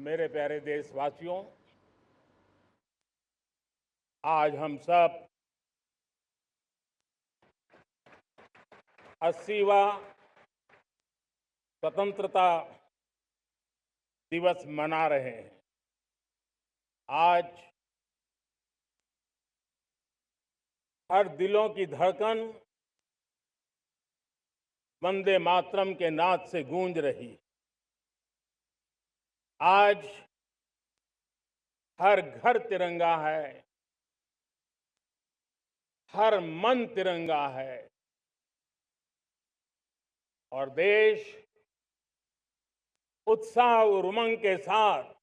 मेरे प्यारे देशवासियों, आज हम सब 80वां स्वतंत्रता दिवस मना रहे हैं। आज हर दिलों की धड़कन वंदे मातरम के नाद से गूंज रही है। आज हर घर तिरंगा है, हर मन तिरंगा है और देश उत्साह और उमंग के साथ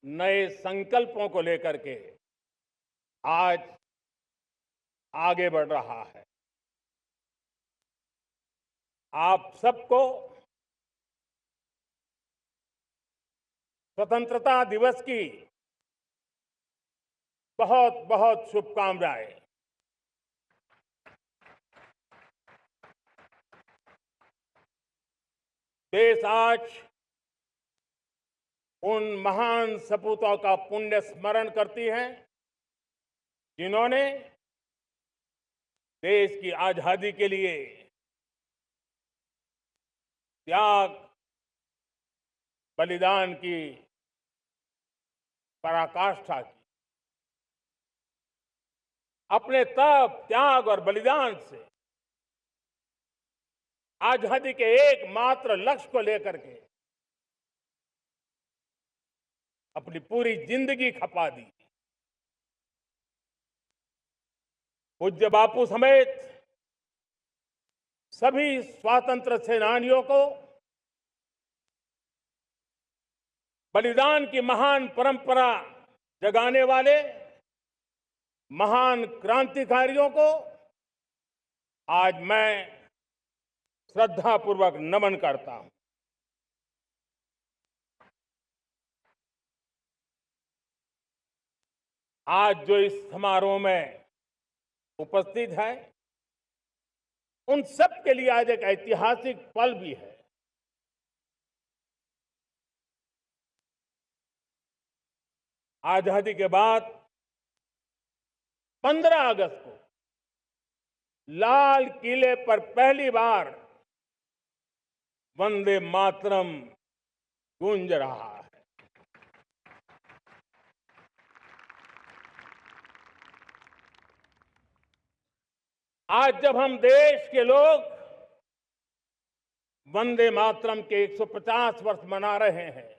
नए संकल्पों को लेकर के आज आगे बढ़ रहा है। आप सबको स्वतंत्रता दिवस की बहुत बहुत शुभकामनाएं। देश आज उन महान सपूतों का पुण्य स्मरण करती है जिन्होंने देश की आजादी के लिए त्याग बलिदान की पराकाष्ठा की। अपने तप, त्याग और बलिदान से आजादी के एकमात्र लक्ष्य को लेकर के अपनी पूरी जिंदगी खपा दी। पूज्य बापू समेत सभी स्वातंत्र्य सेनानियों को बलिदान की महान परंपरा जगाने वाले महान क्रांतिकारियों को आज मैं श्रद्धापूर्वक नमन करता हूं। आज जो इस समारोह में उपस्थित है उन सब के लिए आज एक ऐतिहासिक पल भी है। आजादी के बाद 15 अगस्त को लाल किले पर पहली बार वंदे मातरम गूंज रहा है। आज जब हम देश के लोग वंदे मातरम के 150 वर्ष मना रहे हैं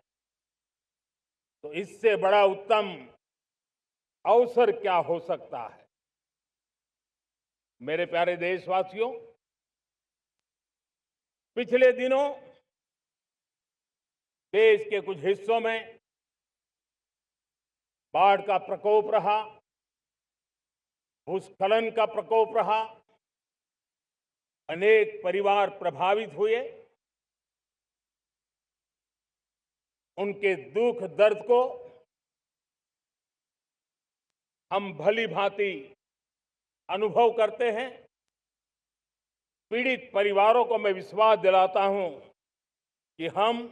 तो इससे बड़ा उत्तम अवसर क्या हो सकता है। मेरे प्यारे देशवासियों, पिछले दिनों देश के कुछ हिस्सों में बाढ़ का प्रकोप रहा, भूस्खलन का प्रकोप रहा, अनेक परिवार प्रभावित हुए। उनके दुख दर्द को हम भली भांति अनुभव करते हैं। पीड़ित परिवारों को मैं विश्वास दिलाता हूं कि हम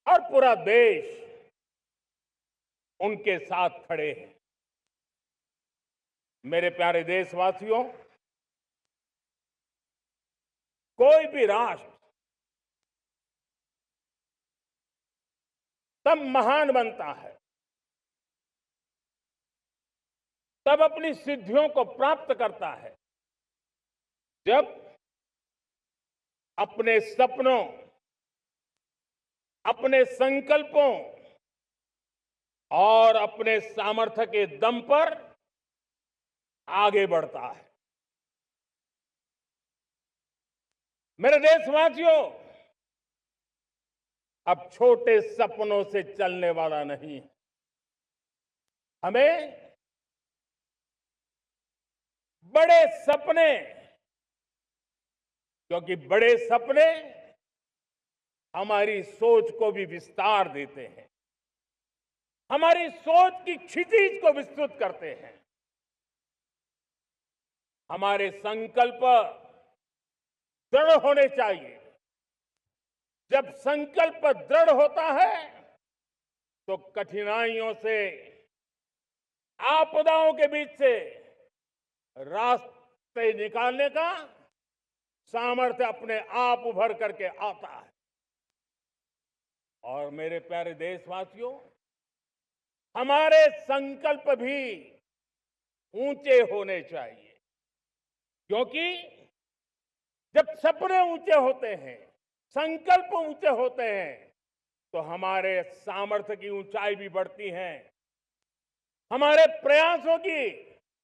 और पूरा देश उनके साथ खड़े हैं। मेरे प्यारे देशवासियों, कोई भी राष्ट्र तब महान बनता है, तब अपनी सिद्धियों को प्राप्त करता है जब अपने सपनों, अपने संकल्पों और अपने सामर्थ्य के दम पर आगे बढ़ता है। मेरे देशवासियों, अब छोटे सपनों से चलने वाला नहीं। हमें बड़े सपने, क्योंकि बड़े सपने हमारी सोच को भी विस्तार देते हैं, हमारी सोच की क्षितिज को विस्तृत करते हैं। हमारे संकल्प दृढ़ होने चाहिए जब संकल्प दृढ़ होता है तो कठिनाइयों से, आपदाओं के बीच से रास्ते निकालने का सामर्थ्य अपने आप उभर करके आता है। और मेरे प्यारे देशवासियों, हमारे संकल्प भी ऊंचे होने चाहिए, क्योंकि जब सपने ऊंचे होते हैं, संकल्प ऊंचे होते हैं, तो हमारे सामर्थ्य की ऊंचाई भी बढ़ती है, हमारे प्रयासों की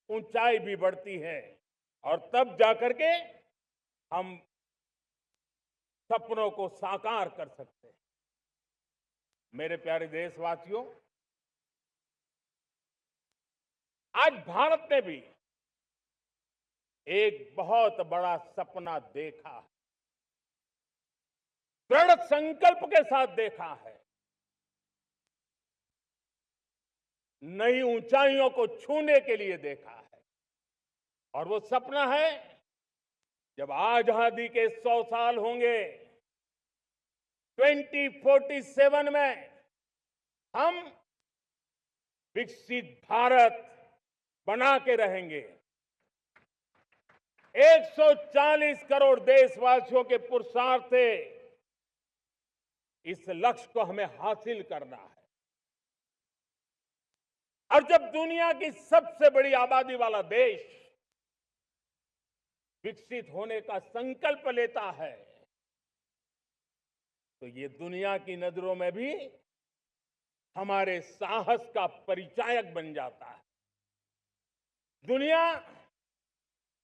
ऊंचाई भी बढ़ती है, और तब जाकर के हम सपनों को साकार कर सकते हैं। मेरे प्यारे देशवासियों, आज भारत ने भी एक बहुत बड़ा सपना देखा है, दृढ़ संकल्प के साथ देखा है, नई ऊंचाइयों को छूने के लिए देखा है। और वो सपना है, जब आजादी के 100 साल होंगे, 2047 में हम विकसित भारत बना के रहेंगे। 140 करोड़ देशवासियों के पुरुषार्थ से इस लक्ष्य को हमें हासिल करना है। और जब दुनिया की सबसे बड़ी आबादी वाला देश विकसित होने का संकल्प लेता है, तो ये दुनिया की नजरों में भी हमारे साहस का परिचायक बन जाता है। दुनिया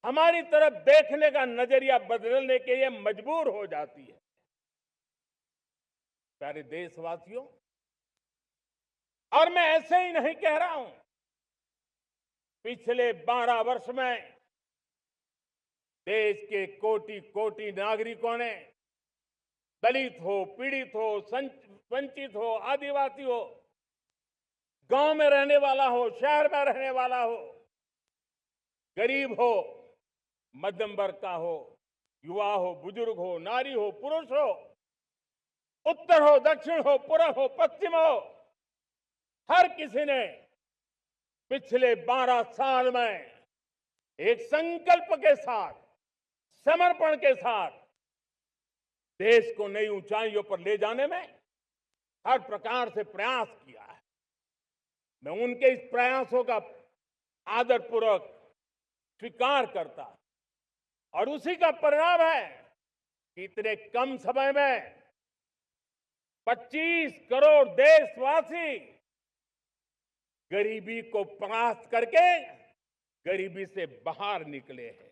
हमारी तरफ देखने का नजरिया बदलने के लिए मजबूर हो जाती है। प्यारे देशवासियों, और मैं ऐसे ही नहीं कह रहा हूं, पिछले 12 वर्ष में देश के कोटि कोटि नागरिकों ने, दलित हो, पीड़ित हो, वंचित हो, आदिवासी हो, गांव में रहने वाला हो, शहर में रहने वाला हो, गरीब हो, मध्यम वर्ग का हो, युवा हो, बुजुर्ग हो, नारी हो, पुरुष हो, उत्तर हो, दक्षिण हो, पूर्व हो, पश्चिम हो, हर किसी ने पिछले 12 साल में एक संकल्प के साथ, समर्पण के साथ देश को नई ऊंचाइयों पर ले जाने में हर प्रकार से प्रयास किया है। मैं उनके इस प्रयासों का आदरपूर्वक स्वीकार करता, और उसी का परिणाम है कि इतने कम समय में 25 करोड़ देशवासी गरीबी को परास्त करके गरीबी से बाहर निकले हैं।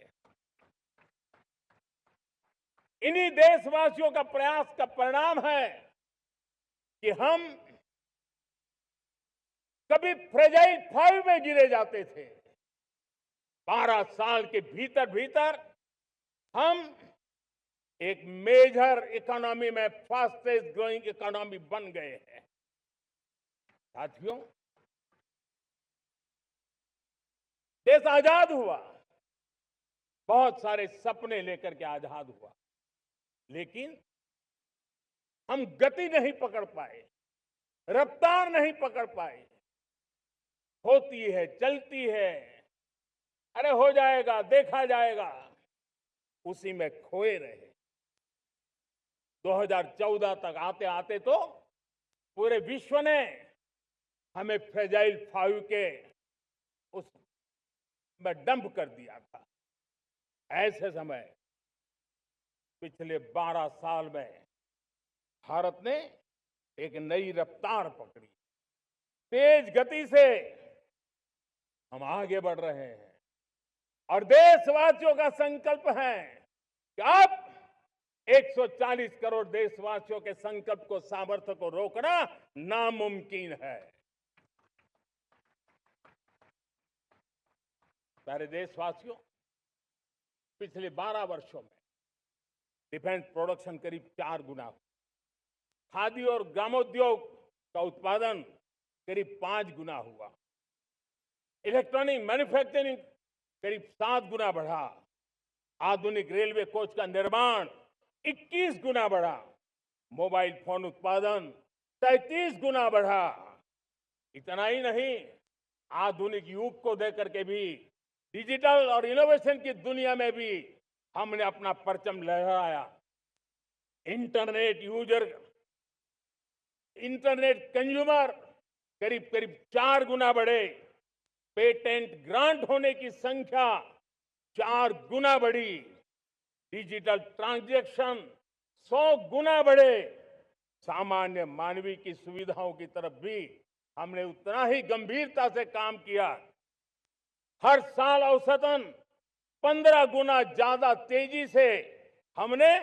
इन्हीं देशवासियों का प्रयास का परिणाम है कि हम कभी फ्रेजाइल 5 में गिरे जाते थे। 12 साल के भीतर भीतर हम एक मेजर इकोनॉमी में फास्टेस्ट ग्रोइंग इकोनॉमी बन गए हैं। साथियों, देश आजाद हुआ, बहुत सारे सपने लेकर के आजाद हुआ, लेकिन हम गति नहीं पकड़ पाए, रफ्तार नहीं पकड़ पाए। होती है, चलती है, अरे हो जाएगा, देखा जाएगा, उसी में खोए रहे। 2014 तक आते आते तो पूरे विश्व ने हमें फ्रेजाइल 5 के उस में डंप कर दिया था। ऐसे समय पिछले 12 साल में भारत ने एक नई रफ्तार पकड़ी, तेज गति से हम आगे बढ़ रहे हैं। और देशवासियों का संकल्प है कि अब 140 करोड़ देशवासियों के संकल्प को, सामर्थ्य को रोकना नामुमकिन है। प्यारे देशवासियों, पिछले 12 वर्षों में डिफेंस प्रोडक्शन करीब 4 गुना हुआ, खादी और ग्रामोद्योग का उत्पादन करीब 5 गुना हुआ, इलेक्ट्रॉनिक मैन्युफैक्चरिंग करीब 7 गुना बढ़ा, आधुनिक रेलवे कोच का निर्माण 21 गुना बढ़ा, मोबाइल फोन उत्पादन 33 गुना बढ़ा। इतना ही नहीं, आधुनिक युग को देकर के भी डिजिटल और इनोवेशन की दुनिया में भी हमने अपना परचम लहराया। इंटरनेट यूजर, इंटरनेट कंज्यूमर करीब करीब 4 गुना बढ़े। पेटेंट ग्रांट होने की संख्या 4 गुना बढ़ी। डिजिटल ट्रांजैक्शन 100 गुना बढ़े। सामान्य मानवीय की सुविधाओं की तरफ भी हमने उतना ही गंभीरता से काम किया। हर साल औसतन 15 गुना ज्यादा तेजी से हमने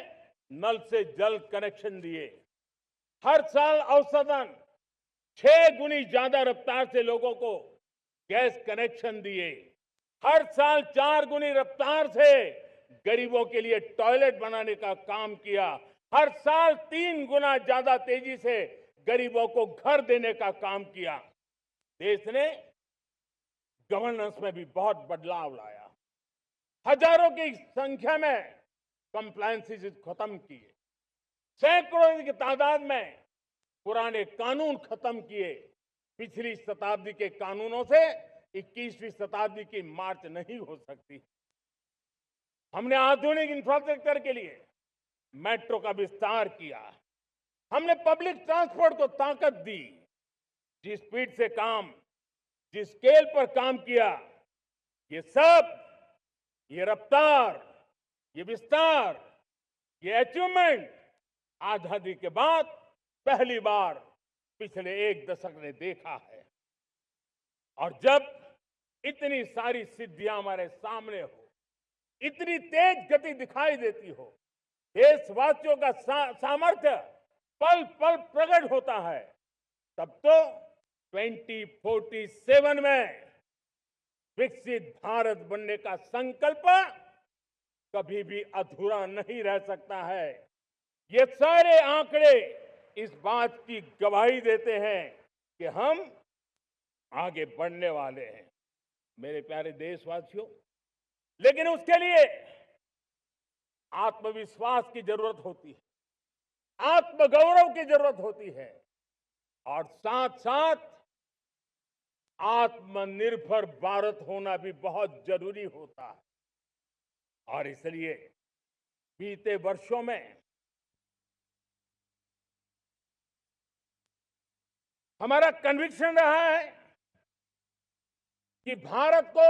नल से जल कनेक्शन दिए। हर साल औसतन 6 गुनी ज्यादा रफ्तार से लोगों को गैस कनेक्शन दिए। हर साल 4 गुनी रफ्तार से गरीबों के लिए टॉयलेट बनाने का काम किया। हर साल 3 गुना ज्यादा तेजी से गरीबों को घर देने का काम किया। देश ने गवर्नेंस में भी बहुत बदलाव लाया। हजारों की संख्या में कंप्लायंसेस खत्म किए। सैकड़ों की तादाद में पुराने कानून खत्म किए। पिछली शताब्दी के कानूनों से 21वीं शताब्दी की मार्च नहीं हो सकती। हमने आधुनिक इंफ्रास्ट्रक्चर के लिए मेट्रो का विस्तार किया। हमने पब्लिक ट्रांसपोर्ट को ताकत दी। जिस स्पीड से काम, जिस स्केल पर काम किया, ये सब, ये रफ्तार, ये विस्तार, ये अचीवमेंट आजादी के बाद पहली बार पिछले 1 दशक ने देखा है। और जब इतनी सारी सिद्धियां हमारे सामने हो, इतनी तेज गति दिखाई देती हो, देशवासियों का सामर्थ्य पल पल प्रकट होता है, तब तो 2047 में विकसित भारत बनने का संकल्प कभी भी अधूरा नहीं रह सकता है। ये सारे आंकड़े इस बात की गवाही देते हैं कि हम आगे बढ़ने वाले हैं। मेरे प्यारे देशवासियों, लेकिन उसके लिए आत्मविश्वास की जरूरत होती है, आत्मगौरव की जरूरत होती है, और साथ साथ आत्मनिर्भर भारत होना भी बहुत जरूरी होता है। और इसलिए बीते वर्षों में हमारा कन्विक्शन रहा है कि भारत को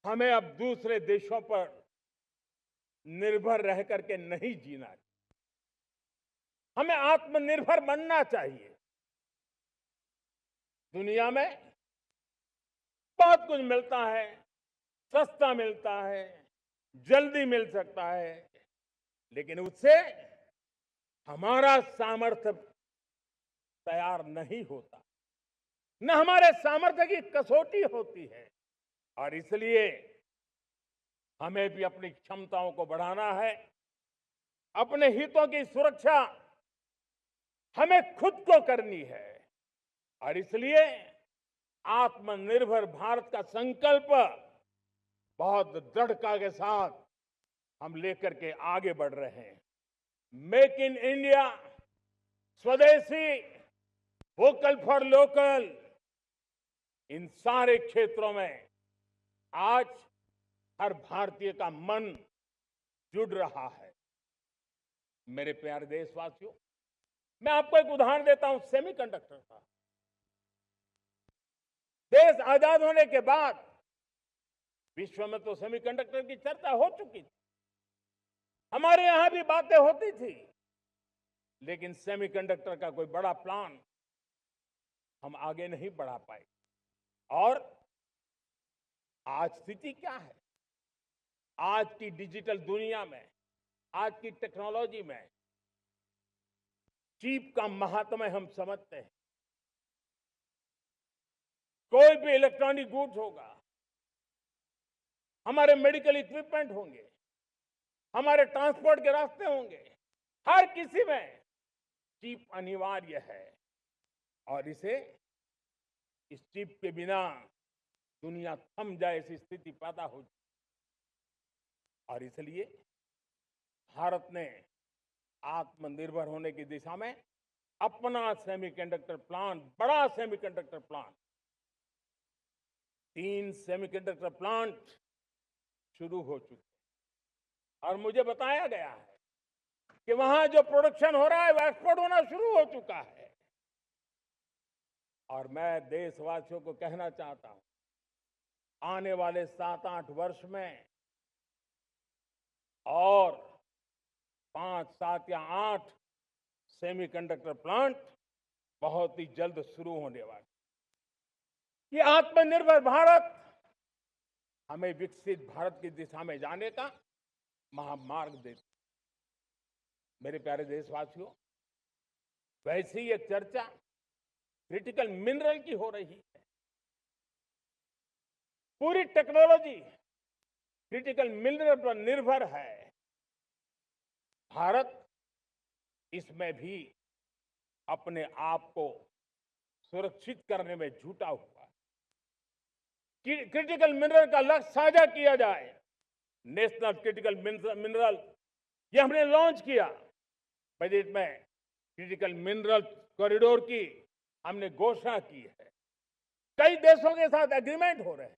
हमें अब दूसरे देशों पर निर्भर रह करके नहीं जीना चाहिए। हमें आत्मनिर्भर बनना चाहिए। दुनिया में बहुत कुछ मिलता है, सस्ता मिलता है, जल्दी मिल सकता है, लेकिन उससे हमारा सामर्थ्य तैयार नहीं होता, न हमारे सामर्थ्य की कसौटी होती है। और इसलिए हमें भी अपनी क्षमताओं को बढ़ाना है। अपने हितों की सुरक्षा हमें खुद को करनी है। और इसलिए आत्मनिर्भर भारत का संकल्प बहुत दृढ़ता के साथ हम लेकर के आगे बढ़ रहे हैं। मेक इन इंडिया, स्वदेशी, वोकल फॉर लोकल, इन सारे क्षेत्रों में आज हर भारतीय का मन जुड़ रहा है। मेरे प्यारे देशवासियों, मैं आपको एक उदाहरण देता हूं सेमीकंडक्टर का। देश आजाद होने के बाद विश्व में तो सेमीकंडक्टर की चर्चा हो चुकी थी, हमारे यहां भी बातें होती थी, लेकिन सेमीकंडक्टर का कोई बड़ा प्लान हम आगे नहीं बढ़ा पाए। और आज स्थिति क्या है? आज की डिजिटल दुनिया में, आज की टेक्नोलॉजी में चिप का महात्म्य हम समझते हैं। कोई भी इलेक्ट्रॉनिक गुड्स होगा, हमारे मेडिकल इक्विपमेंट होंगे, हमारे ट्रांसपोर्ट के रास्ते होंगे, हर किसी में चिप अनिवार्य है। और इस चिप के बिना दुनिया थम जाए ऐसी स्थिति पैदा हो जाए। और इसलिए भारत ने आत्मनिर्भर होने की दिशा में अपना सेमीकंडक्टर प्लांट, बड़ा सेमीकंडक्टर प्लांट, 3 सेमीकंडक्टर प्लांट शुरू हो चुके हैं और मुझे बताया गया है कि वहां जो प्रोडक्शन हो रहा है वो एक्सपोर्ट होना शुरू हो चुका है। और मैं देशवासियों को कहना चाहता हूं, आने वाले 7-8 वर्ष में और 5, 7 या 8 सेमीकंडक्टर प्लांट बहुत ही जल्द शुरू होने वाले। ये आत्मनिर्भर भारत हमें विकसित भारत की दिशा में जाने का महामार्ग देती। मेरे प्यारे देशवासियों, वैसे ही एक चर्चा क्रिटिकल मिनरल की हो रही है। पूरी टेक्नोलॉजी क्रिटिकल मिनरल पर निर्भर है। भारत इसमें भी अपने आप को सुरक्षित करने में जुटा हुआ है। क्रिटिकल मिनरल का लक्ष्य साझा किया जाए। नेशनल क्रिटिकल मिनरल ये हमने लॉन्च किया। बजट में क्रिटिकल मिनरल कॉरिडोर की हमने घोषणा की है। कई देशों के साथ एग्रीमेंट हो रहे हैं।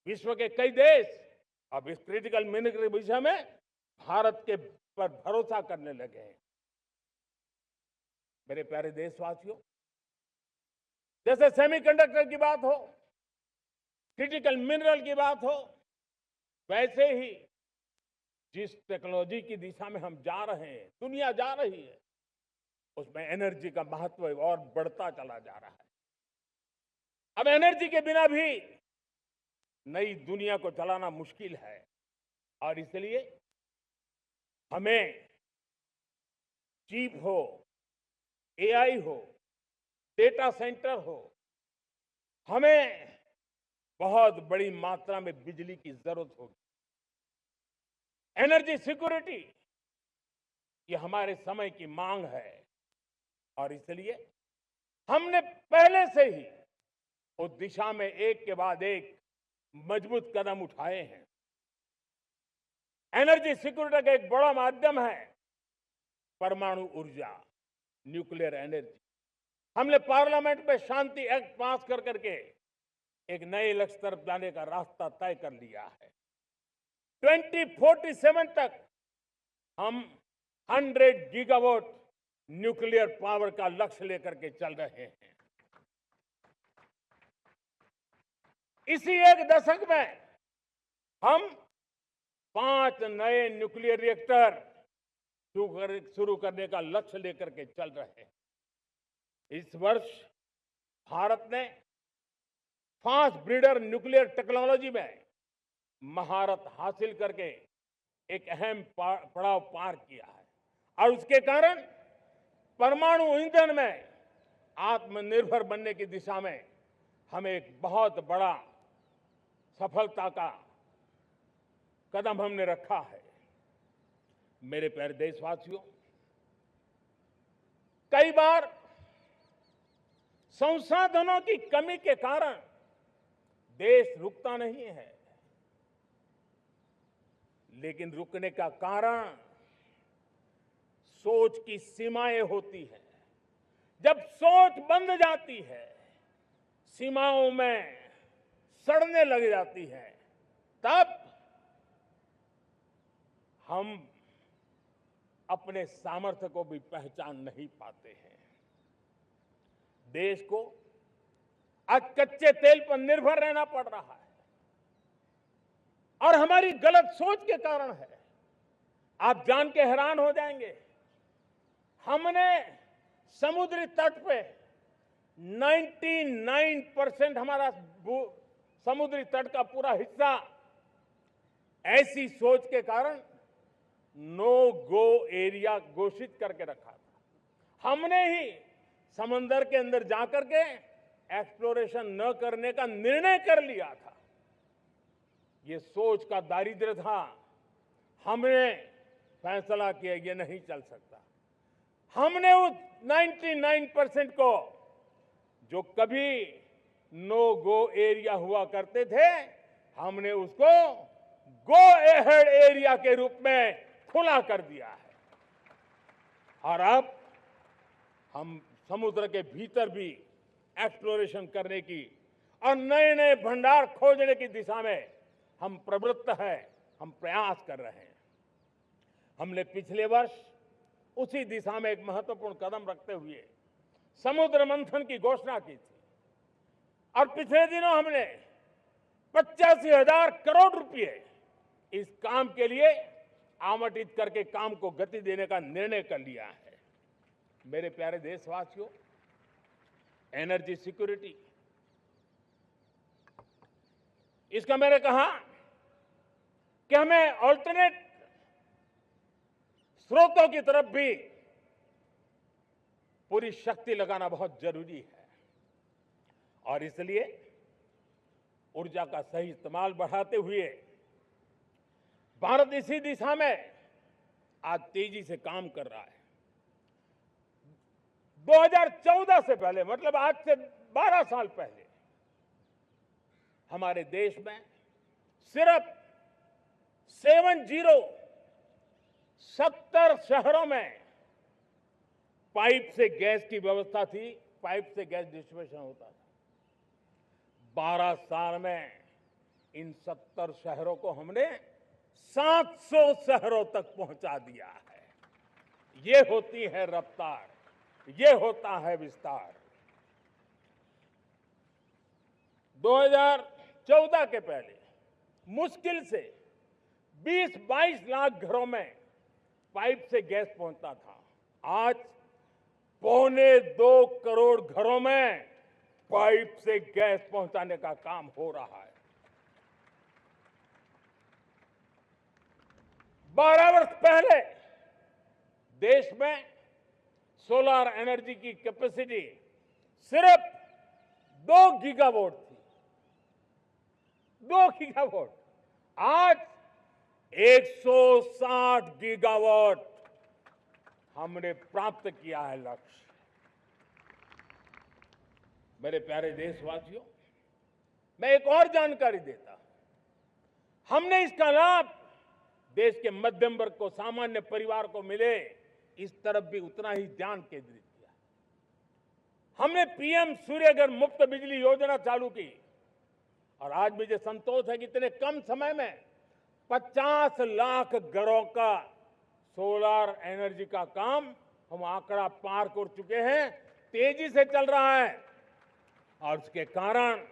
विश्व के कई देश अब इस क्रिटिकल मिनरल के विषय में भारत के पर भरोसा करने लगे हैं। मेरे प्यारे देशवासियों, जैसे सेमीकंडक्टर की बात हो, क्रिटिकल मिनरल की बात हो, वैसे ही जिस टेक्नोलॉजी की दिशा में हम जा रहे हैं, दुनिया जा रही है, उसमें एनर्जी का महत्व और बढ़ता चला जा रहा है। अब एनर्जी के बिना भी नई दुनिया को चलाना मुश्किल है और इसलिए हमें चिप हो, एआई हो, डेटा सेंटर हो, हमें बहुत बड़ी मात्रा में बिजली की जरूरत होगी। एनर्जी सिक्योरिटी ये हमारे समय की मांग है और इसलिए हमने पहले से ही उस दिशा में एक के बाद एक मजबूत कदम उठाए हैं। एनर्जी सिक्योरिटी का एक बड़ा माध्यम है परमाणु ऊर्जा, न्यूक्लियर एनर्जी। हमने पार्लियामेंट में शांति एक्ट पास कर करके एक नए लक्ष्य तरफ जाने का रास्ता तय कर लिया है। 2047 तक हम 100 गीगावाट न्यूक्लियर पावर का लक्ष्य लेकर के चल रहे हैं। इसी एक दशक में हम 5 नए न्यूक्लियर रिएक्टर शुरू करने का लक्ष्य लेकर के चल रहे हैं। इस वर्ष भारत ने फास्ट ब्रीडर न्यूक्लियर टेक्नोलॉजी में महारत हासिल करके एक अहम पड़ाव पार किया है और उसके कारण परमाणु ईंधन में आत्मनिर्भर बनने की दिशा में हमें एक बहुत बड़ा सफलता का कदम हमने रखा है। मेरे प्यारे देशवासियों, कई बार संसाधनों की कमी के कारण देश रुकता नहीं है, लेकिन रुकने का कारण सोच की सीमाएं होती हैं। जब सोच बंद जाती है, सीमाओं में सड़ने लग जाती है, तब हम अपने सामर्थ्य को भी पहचान नहीं पाते हैं। देश को आज कच्चे तेल पर निर्भर रहना पड़ रहा है और हमारी गलत सोच के कारण है। आप जान के हैरान हो जाएंगे, हमने समुद्री तट पे 99% हमारा समुद्री तट का पूरा हिस्सा ऐसी सोच के कारण नो गो एरिया घोषित करके रखा था। हमने ही समंदर के अंदर जाकर के एक्सप्लोरेशन न करने का निर्णय कर लिया था। ये सोच का दारिद्र्य था। हमने फैसला किया ये नहीं चल सकता। हमने उस 99% को जो कभी नो गो एरिया हुआ करते थे, हमने उसको गो एहेड एरिया के रूप में खुला कर दिया है। और अब हम समुद्र के भीतर भी एक्सप्लोरेशन करने की और नए नए भंडार खोजने की दिशा में हम प्रवृत्त हैं, हम प्रयास कर रहे हैं। हमने पिछले वर्ष उसी दिशा में एक महत्वपूर्ण कदम रखते हुए समुद्र मंथन की घोषणा की थी और पिछले दिनों हमने 85,000 करोड़ रुपए इस काम के लिए आवंटित करके काम को गति देने का निर्णय कर लिया है। मेरे प्यारे देशवासियों, एनर्जी सिक्योरिटी, इसका मैंने कहा कि हमें ऑल्टरनेट स्रोतों की तरफ भी पूरी शक्ति लगाना बहुत जरूरी है और इसलिए ऊर्जा का सही इस्तेमाल बढ़ाते हुए भारत इसी दिशा में आज तेजी से काम कर रहा है। 2014 से पहले, मतलब आज से 12 साल पहले, हमारे देश में सिर्फ 70 शहरों में पाइप से गैस की व्यवस्था थी, पाइप से गैस डिस्ट्रीब्यूशन होता था। 12 साल में इन 70 शहरों को हमने 700 शहरों तक पहुंचा दिया है। ये होती है रफ्तार, ये होता है विस्तार। 2014 के पहले मुश्किल से 20-22 लाख घरों में पाइप से गैस पहुंचता था। आज 1.25 करोड़ घरों में पाइप से गैस पहुंचाने का काम हो रहा है। 12 वर्ष पहले देश में सोलर एनर्जी की कैपेसिटी सिर्फ 2 गीगावाट थी। 2 गीगावाट, आज 160 गीगावाट हमने प्राप्त किया है लक्ष्य। मेरे प्यारे देशवासियों, मैं एक और जानकारी देता हूं। हमने इसका लाभ देश के मध्यम वर्ग को, सामान्य परिवार को मिले, इस तरफ भी उतना ही ध्यान केंद्रित किया। हमने पीएम सूर्यघर मुफ्त बिजली योजना चालू की और आज मुझे संतोष है कि इतने कम समय में 50 लाख घरों का सोलर एनर्जी का काम हम आंकड़ा पार कर चुके हैं। तेजी से चल रहा है और इसके कारण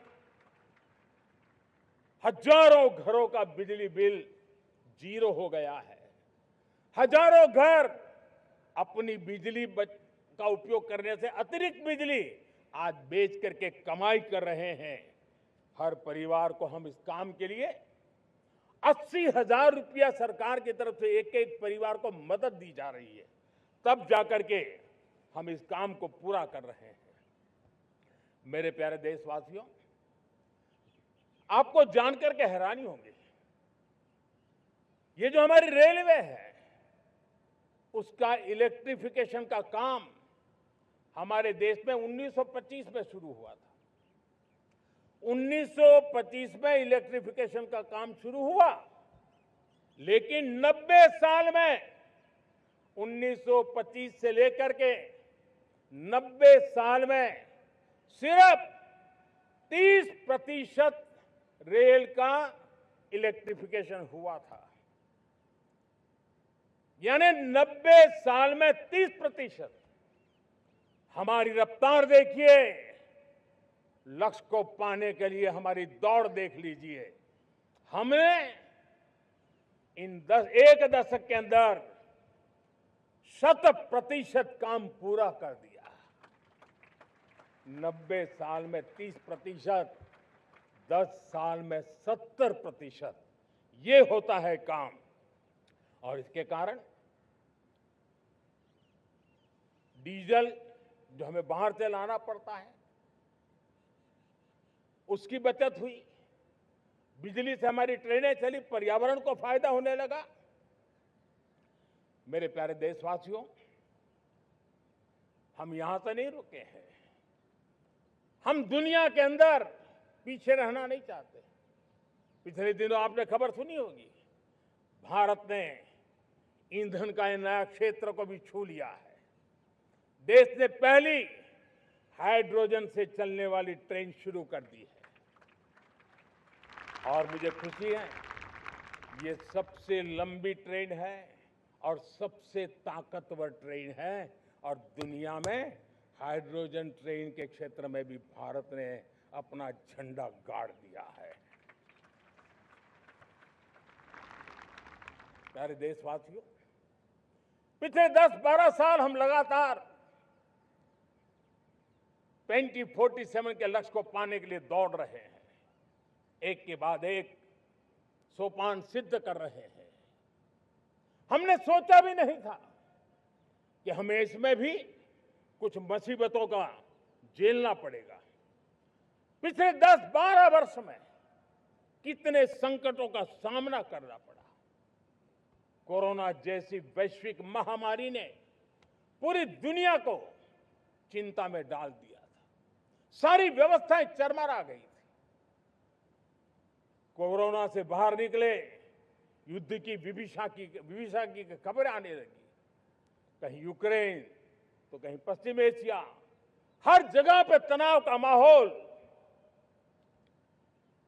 हजारों घरों का बिजली बिल 0 हो गया है। हजारों घर अपनी बिजली का उपयोग करने से अतिरिक्त बिजली आज बेच करके कमाई कर रहे हैं। हर परिवार को हम इस काम के लिए 80,000 रुपया सरकार की तरफ से एक एक परिवार को मदद दी जा रही है, तब जाकर के हम इस काम को पूरा कर रहे हैं। मेरे प्यारे देशवासियों, आपको जानकर के हैरानी होगी, ये जो हमारी रेलवे है उसका इलेक्ट्रिफिकेशन का काम हमारे देश में 1925 में शुरू हुआ था। 1925 में इलेक्ट्रिफिकेशन का काम शुरू हुआ, लेकिन 90 साल में 1925 से लेकर के 90 साल में सिर्फ 30% रेल का इलेक्ट्रिफिकेशन हुआ था। यानी 90 साल में 30%। हमारी रफ्तार देखिए, लक्ष्य को पाने के लिए हमारी दौड़ देख लीजिए। हमने एक दशक के अंदर 100% काम पूरा कर दिया। 90 साल में 30%, 10 साल में 70%, ये होता है काम। और इसके कारण डीजल जो हमें बाहर से लाना पड़ता है उसकी बचत हुई, बिजली से हमारी ट्रेनें चली, पर्यावरण को फायदा होने लगा। मेरे प्यारे देशवासियों, हम यहां से नहीं रुके हैं, हम दुनिया के अंदर पीछे रहना नहीं चाहते। पिछले दिनों आपने खबर सुनी होगी, भारत ने ईंधन का नया क्षेत्र को भी छू लिया है। देश ने पहली हाइड्रोजन से चलने वाली ट्रेन शुरू कर दी है और मुझे खुशी है, ये सबसे लंबी ट्रेन है और सबसे ताकतवर ट्रेन है और दुनिया में हाइड्रोजन ट्रेन के क्षेत्र में भी भारत ने अपना झंडा गाड़ दिया है। प्यारे देशवासियों, पिछले 10-12 साल हम लगातार 2047 के लक्ष्य को पाने के लिए दौड़ रहे हैं, एक के बाद एक सोपान सिद्ध कर रहे हैं। हमने सोचा भी नहीं था कि हमें इसमें भी कुछ मुसीबतों का झेलना पड़ेगा। पिछले 10-12 वर्ष में कितने संकटों का सामना करना पड़ा। कोरोना जैसी वैश्विक महामारी ने पूरी दुनिया को चिंता में डाल दिया था, सारी व्यवस्थाएं चरमरा गई थी। कोरोना से बाहर निकले, युद्ध की विभीषा की खबरें आने लगी, कहीं यूक्रेन तो कहीं पश्चिम एशिया, हर जगह पे तनाव का माहौल।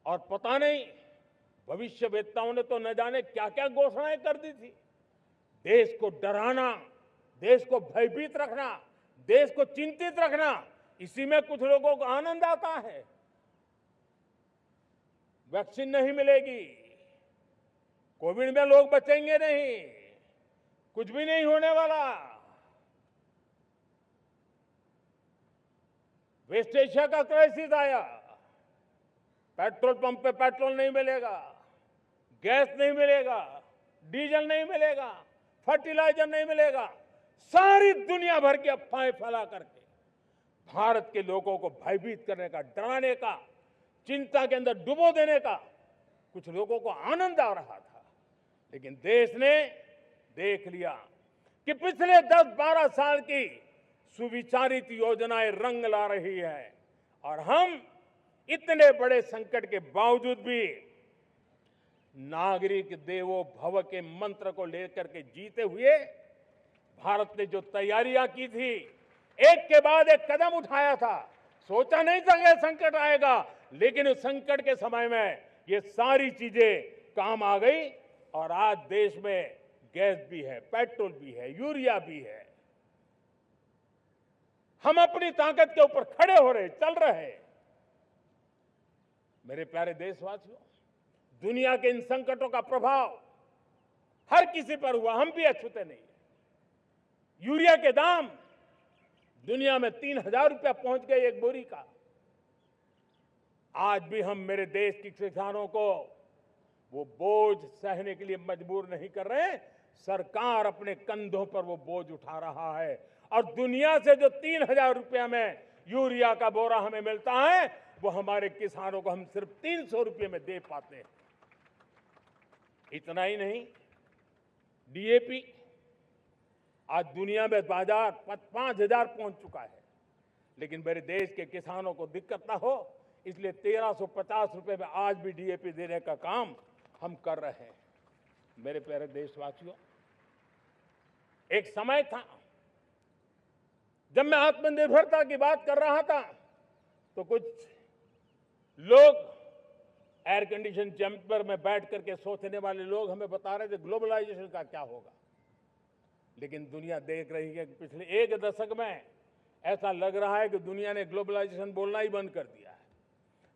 और पता नहीं भविष्यवेत्ताओं ने तो न जाने क्या क्या घोषणाएं कर दी थी। देश को डराना, देश को भयभीत रखना, देश को चिंतित रखना, इसी में कुछ लोगों को आनंद आता है। वैक्सीन नहीं मिलेगी, कोविड में लोग बचेंगे नहीं, कुछ भी नहीं होने वाला। वेस्ट एशिया का क्राइसिस आया, पेट्रोल पंप पे पेट्रोल नहीं मिलेगा, गैस नहीं मिलेगा, डीजल नहीं मिलेगा, फर्टिलाइजर नहीं मिलेगा। सारी दुनिया भर की अफवाहें फैला करके भारत के लोगों को भयभीत करने का, डराने का, चिंता के अंदर डुबो देने का कुछ लोगों को आनंद आ रहा था। लेकिन देश ने देख लिया कि पिछले 10-12 साल की सुविचारित योजनाएं रंग ला रही है और हम इतने बड़े संकट के बावजूद भी नागरिक देवो भव के मंत्र को लेकर के जीते हुए भारत ने जो तैयारियां की थी, एक के बाद एक कदम उठाया था। सोचा नहीं था कि संकट आएगा, लेकिन उस संकट के समय में ये सारी चीजें काम आ गई और आज देश में गैस भी है, पेट्रोल भी है, यूरिया भी है। हम अपनी ताकत के ऊपर खड़े हो रहे, चल रहे। मेरे प्यारे देशवासियों, दुनिया के इन संकटों का प्रभाव हर किसी पर हुआ, हम भी अछूते नहीं। यूरिया के दाम दुनिया में 3,000 रुपया पहुंच गए एक बोरी का। आज भी हम मेरे देश के किसानों को वो बोझ सहने के लिए मजबूर नहीं कर रहे हैं। सरकार अपने कंधों पर वो बोझ उठा रहा है और दुनिया से जो 3,000 रुपया में यूरिया का बोरा हमें मिलता है, वो हमारे किसानों को हम सिर्फ 300 रुपये में दे पाते हैं। इतना ही नहीं, डीएपी आज दुनिया में बाजार 5,000 पहुंच चुका है, लेकिन मेरे देश के किसानों को दिक्कत ना हो, इसलिए 1,350 रुपये में आज भी डीएपी देने का काम हम कर रहे हैं। मेरे प्यारे देशवासियों, एक समय था जब मैं आत्मनिर्भरता की बात कर रहा था तो कुछ लोग, एयर कंडीशन चैम्बर में बैठ करके सोचने वाले लोग हमें बता रहे थे ग्लोबलाइजेशन का क्या होगा। लेकिन दुनिया देख रही है कि पिछले एक दशक में ऐसा लग रहा है कि दुनिया ने ग्लोबलाइजेशन बोलना ही बंद कर दिया है।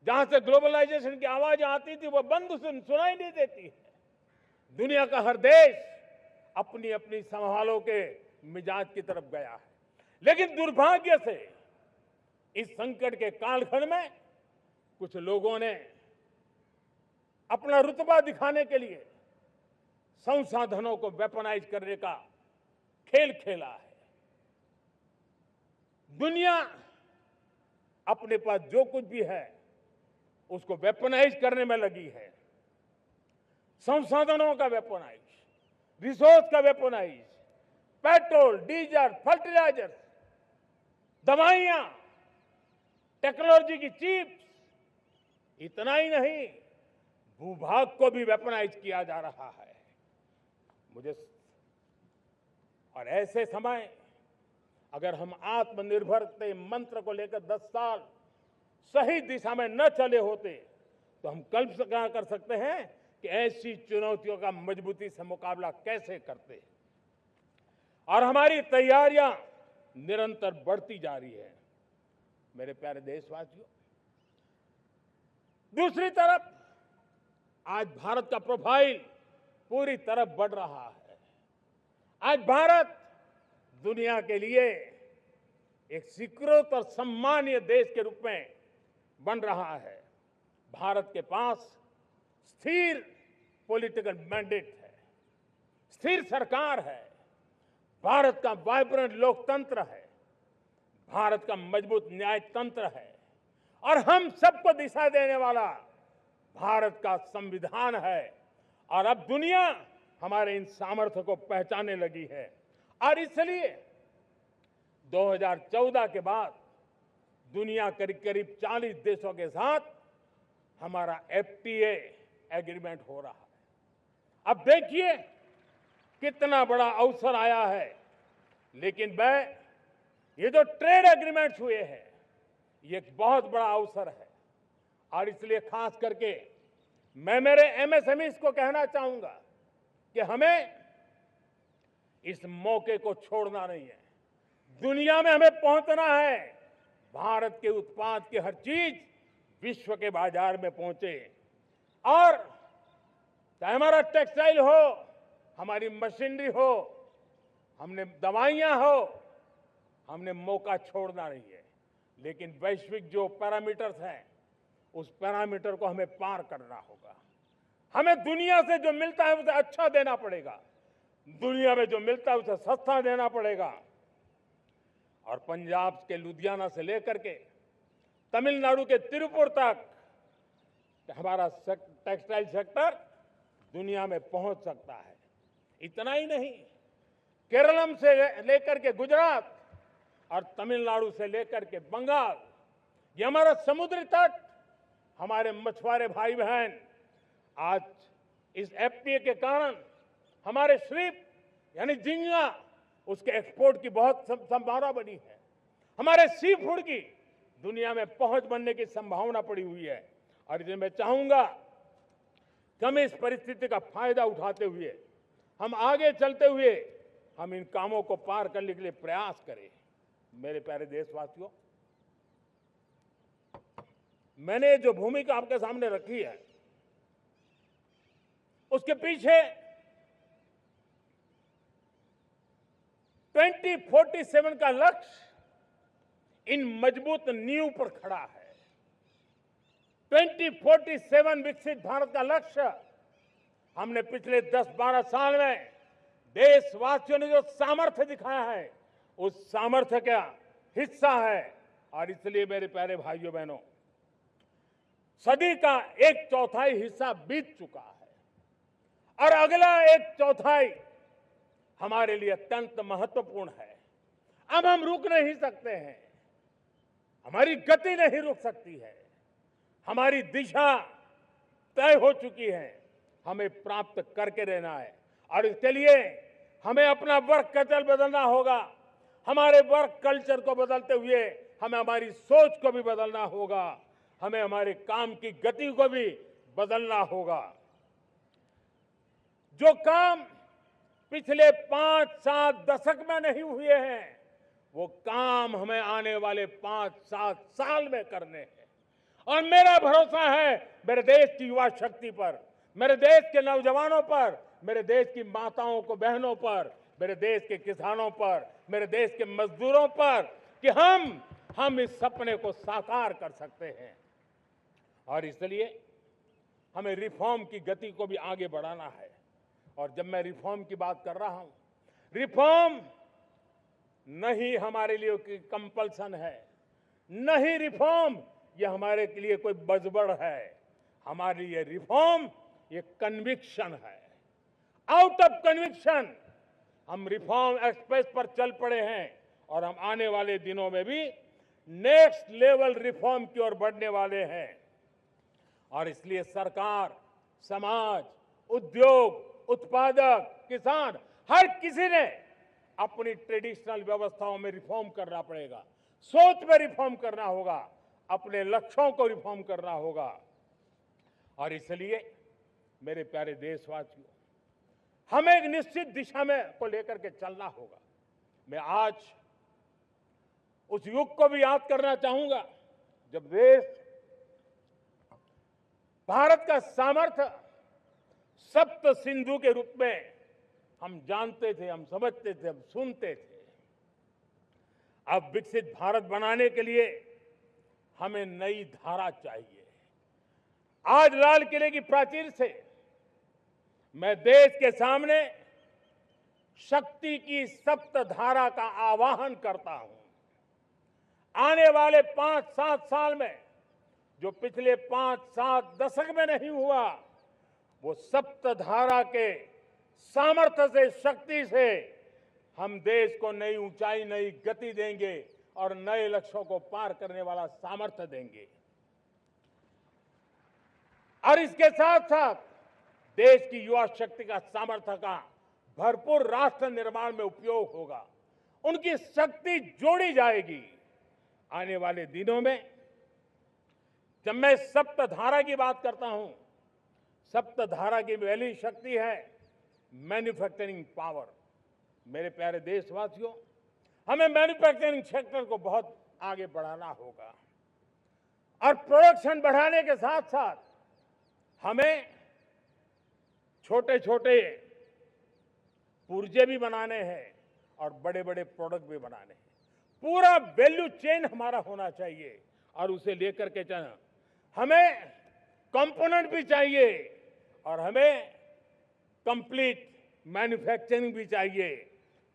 जहां से ग्लोबलाइजेशन की आवाज आती थी वो बंद सुनाई नहीं देती है। दुनिया का हर देश अपनी अपनी संभालों के मिजाज की तरफ गया है। लेकिन दुर्भाग्य से इस संकट के कालखंड में कुछ लोगों ने अपना रुतबा दिखाने के लिए संसाधनों को वेपनाइज करने का खेल खेला है। दुनिया अपने पास जो कुछ भी है उसको वेपनाइज करने में लगी है। संसाधनों का वेपनाइज, रिसोर्स का वेपनाइज, पेट्रोल, डीजल, फर्टिलाइजर, दवाइयां, टेक्नोलॉजी की चिप्स, इतना ही नहीं, भूभाग को भी वेपनाइज किया जा रहा है। और ऐसे समय अगर हम आत्मनिर्भरता मंत्र को लेकर 10 साल सही दिशा में न चले होते तो हम कल्पना कर सकते हैं कि ऐसी चुनौतियों का मजबूती से मुकाबला कैसे करते। और हमारी तैयारियां निरंतर बढ़ती जा रही है मेरे प्यारे देशवासियों। दूसरी तरफ आज भारत का प्रोफाइल पूरी तरफ बढ़ रहा है। आज भारत दुनिया के लिए एक स्वीकृत और सम्मानीय देश के रूप में बन रहा है। भारत के पास स्थिर पॉलिटिकल मैंडेट है, स्थिर सरकार है, भारत का वाइब्रेंट लोकतंत्र है, भारत का मजबूत न्याय तंत्र है और हम सबको दिशा देने वाला भारत का संविधान है। और अब दुनिया हमारे इन सामर्थ्य को पहचानने लगी है और इसलिए 2014 के बाद दुनिया करीब करीब 40 देशों के साथ हमारा FTA एग्रीमेंट हो रहा है। अब देखिए कितना बड़ा अवसर आया है। लेकिन ये जो ट्रेड एग्रीमेंट्स हुए हैं ये एक बहुत बड़ा अवसर है और इसलिए खास करके मैं मेरे MSMEs को कहना चाहूंगा कि हमें इस मौके को छोड़ना नहीं है। दुनिया में हमें पहुंचना है। भारत के उत्पाद की हर चीज विश्व के बाजार में पहुंचे और चाहे हमारा टेक्सटाइल हो, हमारी मशीनरी हो, हमने दवाइयां हो, हमने मौका छोड़ना नहीं है। लेकिन वैश्विक जो पैरामीटर्स हैं उस पैरामीटर को हमें पार करना होगा। हमें दुनिया से जो मिलता है उसे अच्छा देना पड़ेगा, दुनिया में जो मिलता है उसे सस्ता देना पड़ेगा। और पंजाब के लुधियाना से लेकर के तमिलनाडु के तिरुपुर तक हमारा टेक्सटाइल सेक्टर दुनिया में पहुंच सकता है। इतना ही नहीं, केरलम से लेकर के गुजरात और तमिलनाडु से लेकर के बंगाल, ये हमारा समुद्री तट, हमारे मछुआरे भाई बहन आज इस FTA के कारण हमारे श्रिप यानी झींगा उसके एक्सपोर्ट की बहुत संभावना बनी है। हमारे सी फूड की दुनिया में पहुंच बनने की संभावना पड़ी हुई है। और इसलिए मैं चाहूंगा कि हम इस परिस्थिति का फायदा उठाते हुए, हम आगे चलते हुए हम इन कामों को पार करने के लिए प्रयास करें। मेरे प्यारे देशवासियों, मैंने जो भूमिका आपके सामने रखी है उसके पीछे 2047 का लक्ष्य इन मजबूत नींव पर खड़ा है। 2047 विकसित भारत का लक्ष्य हमने पिछले 10-12 साल में देशवासियों ने जो सामर्थ्य दिखाया है उस सामर्थ्य का हिस्सा है। और इसलिए मेरे प्यारे भाइयों बहनों, सदी का 1/4 हिस्सा बीत चुका है और अगला 1/4 हमारे लिए अत्यंत महत्वपूर्ण है। अब हम रुक नहीं सकते हैं, हमारी गति नहीं रुक सकती है, हमारी दिशा तय हो चुकी है, हमें प्राप्त करके रहना है। और इसके लिए हमें अपना वर्क कल्चर बदलना होगा। हमारे वर्क कल्चर को बदलते हुए हमें हमारी सोच को भी बदलना होगा, हमें हमारे काम की गति को भी बदलना होगा। जो काम पिछले 5-7 दशक में नहीं हुए हैं वो काम हमें आने वाले 5-7 साल में करने हैं। और मेरा भरोसा है मेरे देश की युवा शक्ति पर, मेरे देश के नौजवानों पर, मेरे देश की माताओं को बहनों पर, मेरे देश के किसानों पर, मेरे देश के मजदूरों पर कि हम इस सपने को साकार कर सकते हैं। और इसलिए हमें रिफॉर्म की गति को भी आगे बढ़ाना है। और जब मैं रिफॉर्म की बात कर रहा हूं, रिफॉर्म नहीं हमारे लिए कोई कंपल्सन है, नहीं रिफॉर्म ये हमारे लिए कोई बजबड़ है, हमारे लिए रिफॉर्म ये कन्विक्शन है। आउट ऑफ कन्विक्शन हम रिफॉर्म एक्सप्रेस पर चल पड़े हैं और हम आने वाले दिनों में भी नेक्स्ट लेवल रिफॉर्म की ओर बढ़ने वाले हैं। और इसलिए सरकार, समाज, उद्योग, उत्पादक, किसान, हर किसी ने अपनी ट्रेडिशनल व्यवस्थाओं में रिफॉर्म करना पड़ेगा, सोच में रिफॉर्म करना होगा, अपने लक्ष्यों को रिफॉर्म करना होगा। और इसलिए मेरे प्यारे देशवासियों, हमें एक निश्चित दिशा में को लेकर के चलना होगा। मैं आज उस युग को भी याद करना चाहूंगा जब देश भारत का सामर्थ्य सप्त सिंधु के रूप में हम जानते थे, हम समझते थे, हम सुनते थे। अब विकसित भारत बनाने के लिए हमें नई धारा चाहिए। आज लाल किले की प्राचीर से मैं देश के सामने शक्ति की सप्त धारा का आह्वान करता हूं। आने वाले 5-7 साल में जो पिछले 5-7 दशक में नहीं हुआ, वो सप्त धारा के सामर्थ्य से, शक्ति से हम देश को नई ऊंचाई, नई गति देंगे और नए लक्ष्यों को पार करने वाला सामर्थ्य देंगे। और इसके साथ साथ देश की युवा शक्ति का सामर्थ्य का भरपूर राष्ट्र निर्माण में उपयोग होगा, उनकी शक्ति जोड़ी जाएगी। आने वाले दिनों में जब मैं सप्तधारा की बात करता हूं, सप्तधारा की पहली शक्ति है मैन्युफैक्चरिंग पावर। मेरे प्यारे देशवासियों, हमें मैन्युफैक्चरिंग सेक्टर को बहुत आगे बढ़ाना होगा और प्रोडक्शन बढ़ाने के साथ साथ हमें छोटे छोटे पुर्जे भी बनाने हैं और बड़े बड़े प्रोडक्ट भी बनाने हैं। पूरा वैल्यू चेन हमारा होना चाहिए और उसे लेकर के चलना। हमें कंपोनेंट भी चाहिए और हमें कंप्लीट मैन्युफैक्चरिंग भी चाहिए,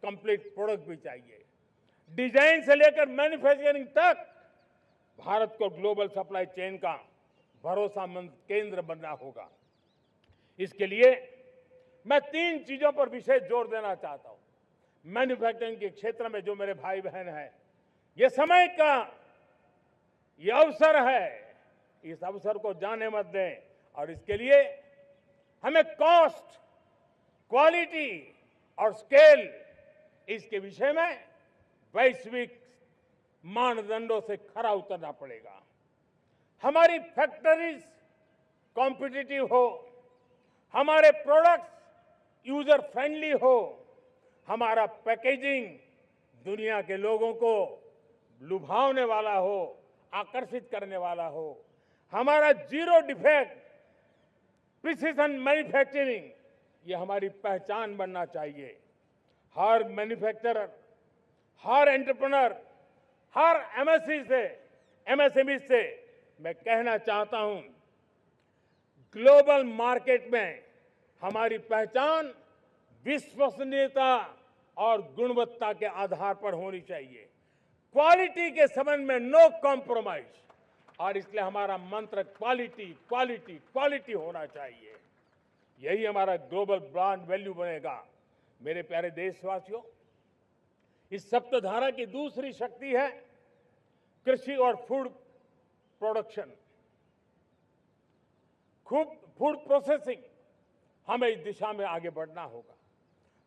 कंप्लीट प्रोडक्ट भी चाहिए। डिजाइन से लेकर मैन्युफैक्चरिंग तक भारत को ग्लोबल सप्लाई चेन का भरोसामंद केंद्र बनना होगा। इसके लिए मैं 3 चीजों पर विशेष जोर देना चाहता हूं। मैन्युफैक्चरिंग के क्षेत्र में जो मेरे भाई बहन हैं, ये समय का ये अवसर है, इस अवसर को जाने मत दें। और इसके लिए हमें कॉस्ट, क्वालिटी और स्केल, इसके विषय में वैश्विक मानदंडों से खरा उतरना पड़ेगा। हमारी फैक्ट्रीज कॉम्पिटिटिव हो, हमारे प्रोडक्ट्स यूजर फ्रेंडली हो, हमारा पैकेजिंग दुनिया के लोगों को लुभावने वाला हो, आकर्षित करने वाला हो, हमारा जीरो डिफेक्ट प्रिसिजन मैन्युफैक्चरिंग, ये हमारी पहचान बनना चाहिए। हर मैन्युफैक्चरर, हर एंटरप्रेन्योर, हर एमएसएमई से मैं कहना चाहता हूं, ग्लोबल मार्केट में हमारी पहचान विश्वसनीयता और गुणवत्ता के आधार पर होनी चाहिए। क्वालिटी के संबंध में नो कॉम्प्रोमाइज, और इसलिए हमारा मंत्र क्वालिटी, क्वालिटी, क्वालिटी होना चाहिए। यही हमारा ग्लोबल ब्रांड वैल्यू बनेगा। मेरे प्यारे देशवासियों, इस सप्तधारा की दूसरी शक्ति है कृषि और फूड प्रोडक्शन, फूड प्रोसेसिंग। हमें इस दिशा में आगे बढ़ना होगा।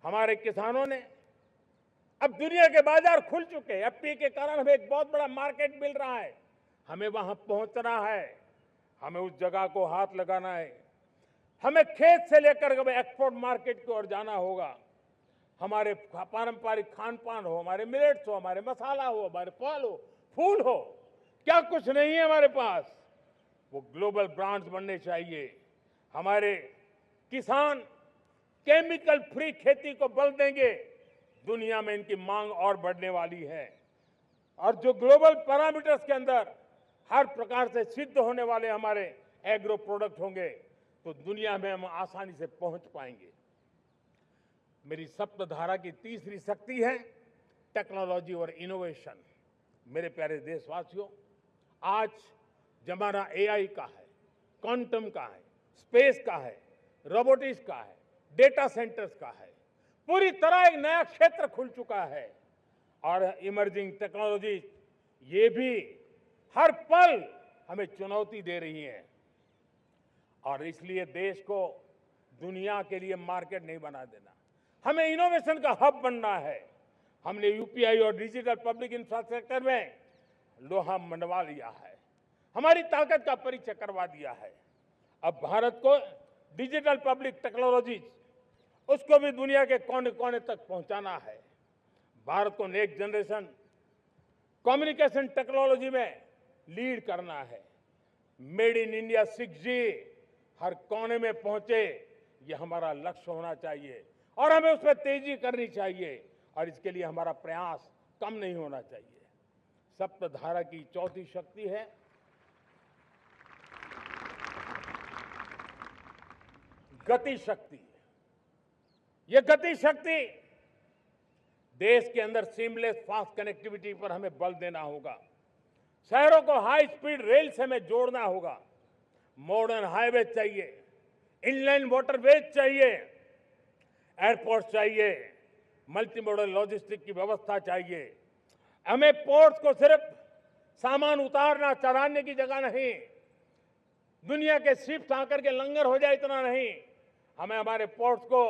हमारे किसानों ने, अब दुनिया के बाजार खुल चुके हैं, एफपीए के कारण हमें एक बहुत बड़ा मार्केट मिल रहा है। हमें वहां पहुंचना है, हमें उस जगह को हाथ लगाना है। हमें खेत से लेकर एक्सपोर्ट मार्केट की ओर जाना होगा। हमारे पारंपरिक खान पान हो, हमारे मिलेट्स हो, हमारे मसाला हो, हमारे फल हो, फूल हो, क्या कुछ नहीं है हमारे पास, वो ग्लोबल ब्रांड्स बनने चाहिए। हमारे किसान केमिकल फ्री खेती को बल देंगे, दुनिया में इनकी मांग और बढ़ने वाली है। और जो ग्लोबल पैरामीटर्स के अंदर हर प्रकार से सिद्ध होने वाले हमारे एग्रो प्रोडक्ट होंगे, तो दुनिया में हम आसानी से पहुंच पाएंगे। मेरी सप्तधारा की तीसरी शक्ति है टेक्नोलॉजी और इनोवेशन। मेरे प्यारे देशवासियों, आज जमाना एआई का है, क्वांटम का है, स्पेस का है, रोबोटिक्स का है, डेटा सेंटर्स का है। पूरी तरह एक नया क्षेत्र खुल चुका है और इमर्जिंग टेक्नोलॉजी ये भी हर पल हमें चुनौती दे रही है। और इसलिए देश को दुनिया के लिए मार्केट नहीं बना देना, हमें इनोवेशन का हब बनना है। हमने यूपीआई और डिजिटल पब्लिक इंफ्रास्ट्रक्चर में लोहा मनवा लिया है, हमारी ताकत का परिचय करवा दिया है। अब भारत को डिजिटल पब्लिक टेक्नोलॉजी उसको भी दुनिया के कोने कोने तक पहुंचाना है। भारत को नेक्स्ट जनरेशन कम्युनिकेशन टेक्नोलॉजी में लीड करना है। मेड इन इंडिया 6G हर कोने में पहुंचे, ये हमारा लक्ष्य होना चाहिए और हमें उसमें तेजी करनी चाहिए और इसके लिए हमारा प्रयास कम नहीं होना चाहिए। सप्तधारा की चौथी शक्ति है गति शक्ति। ये गति शक्ति देश के अंदर सीमलेस फास्ट कनेक्टिविटी पर हमें बल देना होगा। शहरों को हाई स्पीड रेल से हमें जोड़ना होगा। मॉडर्न हाईवे चाहिए, इनलैंड वाटरवेज चाहिए, एयरपोर्ट चाहिए, मल्टी मॉडल लॉजिस्टिक की व्यवस्था चाहिए। हमें पोर्ट्स को सिर्फ सामान उतारना चढ़ाने की जगह नहीं, दुनिया के शिप्स आकर के लंगर हो जाए इतना नहीं, हमें हमारे पोर्ट्स को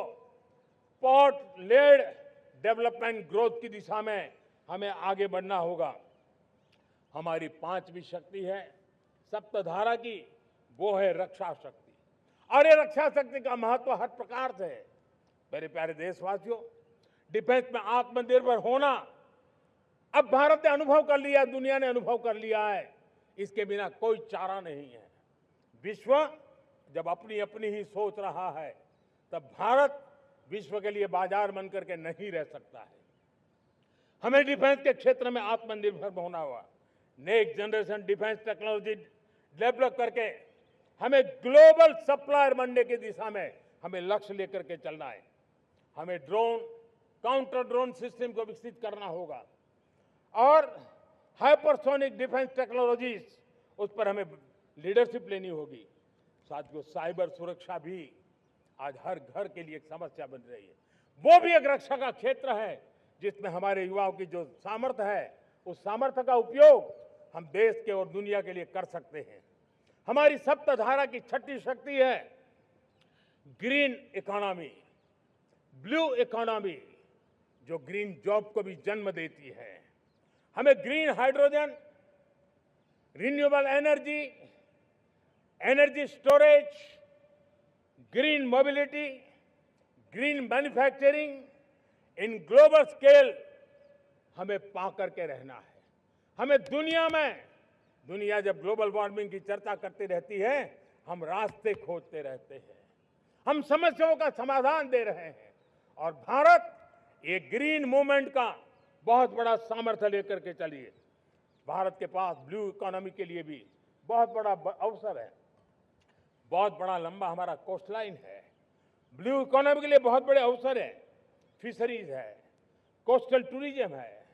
पोर्ट लेड डेवलपमेंट ग्रोथ की दिशा में हमें आगे बढ़ना होगा। हमारी पांचवी शक्ति है सप्तधारा की, वो है रक्षा शक्ति। और ये रक्षा शक्ति का महत्व हर प्रकार से है। मेरे प्यारे देशवासियों, डिफेंस में आत्मनिर्भर होना अब भारत ने अनुभव कर लिया, दुनिया ने अनुभव कर लिया है, इसके बिना कोई चारा नहीं है। विश्व जब अपनी अपनी ही सोच रहा है, तब भारत विश्व के लिए बाजार बन करके नहीं रह सकता है। हमें डिफेंस के क्षेत्र में आत्मनिर्भर होना होगा। Next generation defence technology develop करके हमें ग्लोबल सप्लायर बनने की दिशा में हमें लक्ष्य लेकर के चलना है। हमें ड्रोन, काउंटर ड्रोन सिस्टम को विकसित करना होगा और हाइपरसोनिक डिफेंस टेक्नोलॉजीज, उस पर हमें लीडरशिप लेनी होगी। साथियों, साइबर सुरक्षा भी आज हर घर के लिए एक समस्या बन रही है। वो भी एक रक्षा का क्षेत्र है जिसमें हमारे युवाओं की जो सामर्थ्य है, उस सामर्थ्य का उपयोग हम देश के और दुनिया के लिए कर सकते हैं। हमारी सप्तधारा की छठी शक्ति है ग्रीन इकोनॉमी, ब्लू इकोनॉमी, जो ग्रीन जॉब को भी जन्म देती है। हमें green hydrogen, renewable energy, energy storage, green mobility, green manufacturing in global scale हमें पा करके रहना है। हमें दुनिया जब ग्लोबल वार्मिंग की चर्चा करती रहती है, हम रास्ते खोजते रहते हैं, हम समस्याओं का समाधान दे रहे हैं और भारत ये ग्रीन मूवमेंट का बहुत बड़ा सामर्थ्य लेकर के चलिए। भारत के पास ब्लू इकोनॉमी के लिए भी बहुत बड़ा अवसर है। बहुत बड़ा लंबा हमारा कोस्ट लाइन है। ब्लू इकोनॉमी के लिए बहुत बड़े अवसर है। फिशरीज है, कोस्टल टूरिज्म है,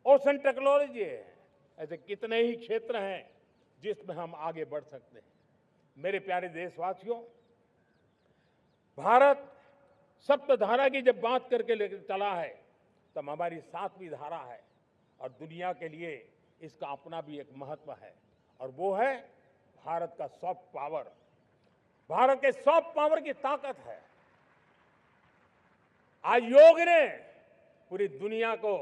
ओशन टेक्नोलॉजी है। ऐसे कितने ही क्षेत्र हैं जिसमें हम आगे बढ़ सकते हैं। मेरे प्यारे देशवासियों, भारत सप्तधारा की जब बात करके लेकर चला है, तब हमारी सातवीं धारा है और दुनिया के लिए इसका अपना भी एक महत्व है और वो है भारत का सॉफ्ट पावर। भारत के सॉफ्ट पावर की ताकत है। आज योग ने पूरी दुनिया को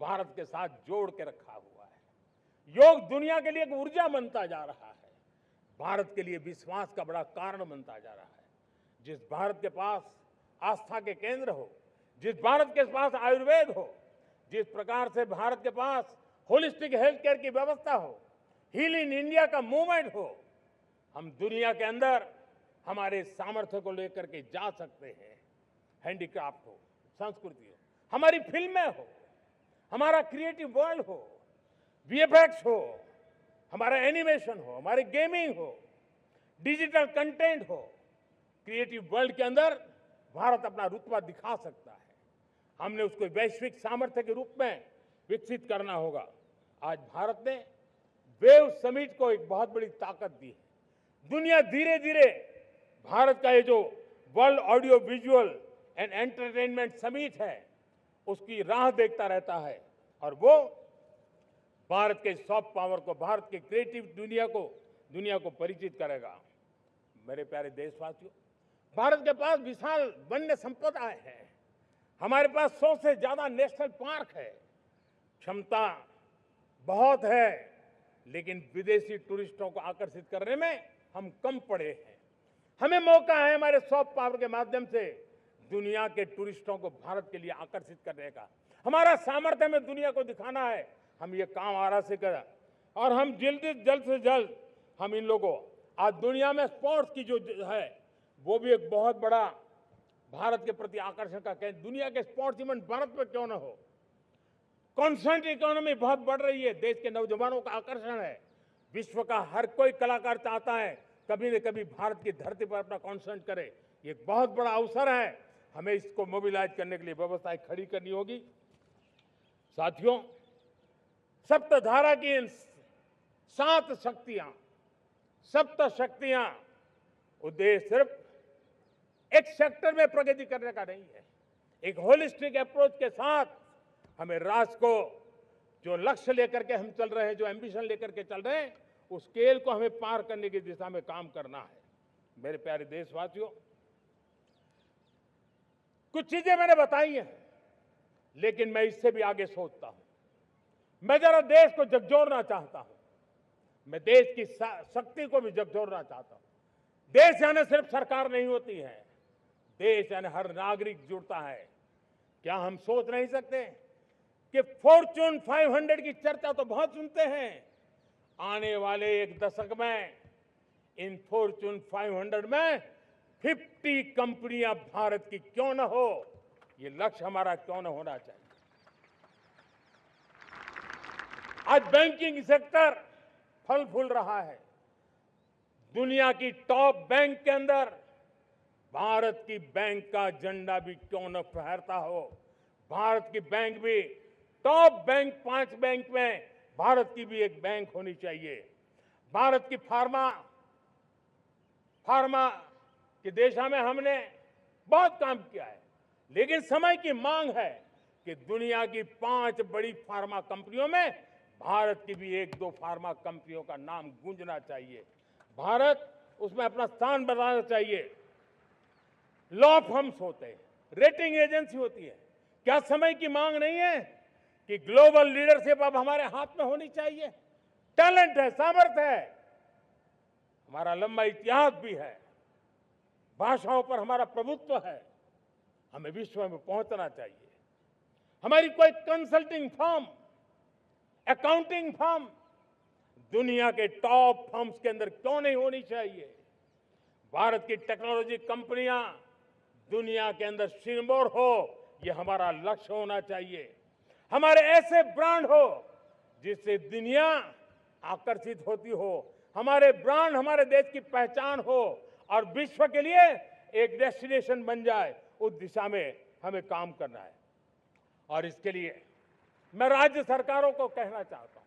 भारत के साथ जोड़ के रखा हुआ है। योग दुनिया के लिए एक ऊर्जा बनता जा रहा है, भारत के लिए विश्वास का बड़ा कारण बनता जा रहा है। जिस भारत के पास आस्था के केंद्र हो, जिस भारत के पास आयुर्वेद हो, जिस प्रकार से भारत के पास होलिस्टिक हेल्थ केयर की व्यवस्था हो, हील इन इंडिया का मूवमेंट हो, हम दुनिया के अंदर हमारे सामर्थ्य को लेकर के जा सकते हैं। हैंडीक्राफ्ट हो, संस्कृति हो, हमारी फिल्में हो, हमारा क्रिएटिव वर्ल्ड हो, वीएफएक्स हो, हमारा एनिमेशन हो, हमारी गेमिंग हो, डिजिटल कंटेंट हो, क्रिएटिव वर्ल्ड के अंदर भारत अपना रुतबा दिखा सकता है। हमने उसको वैश्विक सामर्थ्य के रूप में विकसित करना होगा। आज भारत ने वेव समिट को एक बहुत बड़ी ताकत दी है। दुनिया धीरे धीरे भारत का ये जो world audio visual and entertainment summit है, उसकी राह देखता रहता है और वो भारत के सॉफ्ट पावर को, भारत के क्रिएटिव दुनिया को परिचित करेगा। मेरे प्यारे देशवासियों, भारत के पास विशाल वन्य संपदा है। हमारे पास 100 से ज्यादा नेशनल पार्क है, क्षमता बहुत है, लेकिन विदेशी टूरिस्टों को आकर्षित करने में हम कम पड़े हैं। हमें मौका है हमारे सॉफ्ट पावर के माध्यम से दुनिया के टूरिस्टों को भारत के लिए आकर्षित करने का। हमारा सामर्थ्य हमें दुनिया को दिखाना है। हम ये काम आरा से करें और हम जल्द से जल्द हम इन लोगों आज दुनिया में स्पोर्ट्स की जो है वो भी एक बहुत बड़ा भारत के प्रति आकर्षण का केंद्र। दुनिया के स्पोर्ट्स इवेंट भारत में क्यों ना हो। कॉन्स्टेंट इकोनॉमी बहुत बढ़ रही है, देश के नौजवानों का आकर्षण है। विश्व का हर कोई कलाकार चाहता है कभी न कभी भारत की धरती पर अपना कॉन्सर्ट करे। ये एक बहुत बड़ा अवसर है, हमें इसको मोबिलाइज करने के लिए व्यवस्थाएं खड़ी करनी होगी। साथियों, सप्तधारा की इन 7 शक्तियां उद्देश्य सिर्फ एक सेक्टर में प्रगति करने का नहीं है। एक होलिस्टिक अप्रोच के साथ हमें राष्ट्र को जो लक्ष्य लेकर के हम चल रहे हैं, जो एम्बिशन लेकर के चल रहे हैं, उस स्केल को हमें पार करने की दिशा में काम करना है। मेरे प्यारे देशवासियों, कुछ चीजें मैंने बताई हैं, लेकिन मैं इससे भी आगे सोचता हूं। मैं जरा देश को झकझोरना चाहता हूं। मैं देश की शक्ति को भी झकझोरना चाहता हूं। देश यानी सिर्फ सरकार नहीं होती है, देश यानी हर नागरिक जुड़ता है। क्या हम सोच नहीं सकते कि फॉर्च्यून 500 की चर्चा तो बहुत सुनते हैं, आने वाले एक दशक में इन फॉर्च्यून 500 में 50 कंपनियां भारत की क्यों न हो, ये लक्ष्य हमारा क्यों न होना चाहिए। आज बैंकिंग सेक्टर फल फूल रहा है। दुनिया की टॉप बैंक के अंदर भारत की बैंक का झंडा भी क्यों न फहरता हो। भारत की बैंक भी टॉप बैंक 5 बैंक में भारत की भी एक बैंक होनी चाहिए। भारत की फार्मा की दिशा में हमने बहुत काम किया है, लेकिन समय की मांग है कि दुनिया की 5 बड़ी फार्मा कंपनियों में भारत की भी 1-2 फार्मा कंपनियों का नाम गूंजना चाहिए। भारत उसमें अपना स्थान बनाना चाहिए। लॉ फर्म्स होते हैं, रेटिंग एजेंसी होती है। क्या समय की मांग नहीं है कि ग्लोबल लीडरशिप अब हमारे हाथ में होनी चाहिए। टैलेंट है, सामर्थ्य है, हमारा लंबा इतिहास भी है, भाषाओं पर हमारा प्रभुत्व है। हमें विश्व में पहुंचना चाहिए। हमारी कोई कंसल्टिंग फर्म, अकाउंटिंग फर्म दुनिया के टॉप फर्म्स के अंदर क्यों नहीं होनी चाहिए। भारत की टेक्नोलॉजी कंपनियां दुनिया के अंदर सिरमौर हो, यह हमारा लक्ष्य होना चाहिए। हमारे ऐसे ब्रांड हो जिससे दुनिया आकर्षित होती हो। हमारे ब्रांड हमारे देश की पहचान हो और विश्व के लिए एक डेस्टिनेशन बन जाए। उस दिशा में हमें काम करना है और इसके लिए मैं राज्य सरकारों को कहना चाहता हूं,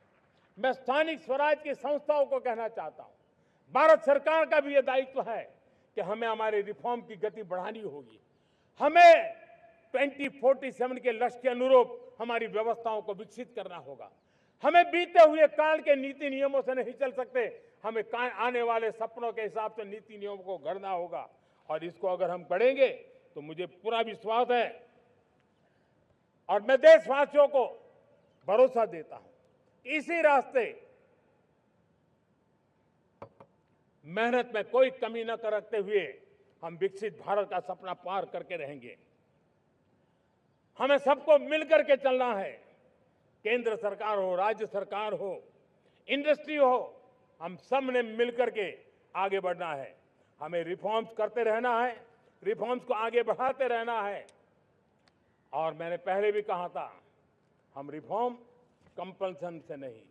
मैं स्थानिक स्वराज की संस्थाओं को कहना चाहता हूं, भारत सरकार का भी यह दायित्व है कि हमें हमारे रिफॉर्म की गति बढ़ानी होगी। हमें 2047 के लक्ष्य के अनुरूप हमारी व्यवस्थाओं को विकसित करना होगा। हमें बीते हुए काल के नीति नियमों से नहीं चल सकते, हमें आने वाले सपनों के हिसाब से नीति नियमों को गढ़ना होगा और इसको अगर हम करेंगे तो मुझे पूरा विश्वास है और मैं देशवासियों को भरोसा देता हूं, इसी रास्ते मेहनत में कोई कमी न करते हुए हम विकसित भारत का सपना पार करके रहेंगे। हमें सबको मिलकर के चलना है, केंद्र सरकार हो, राज्य सरकार हो, इंडस्ट्री हो, हम सब ने मिलकर के आगे बढ़ना है। हमें रिफॉर्म्स करते रहना है, रिफॉर्म्स को आगे बढ़ाते रहना है। और मैंने पहले भी कहा था, हम रिफॉर्म कंपल्सन से नहीं,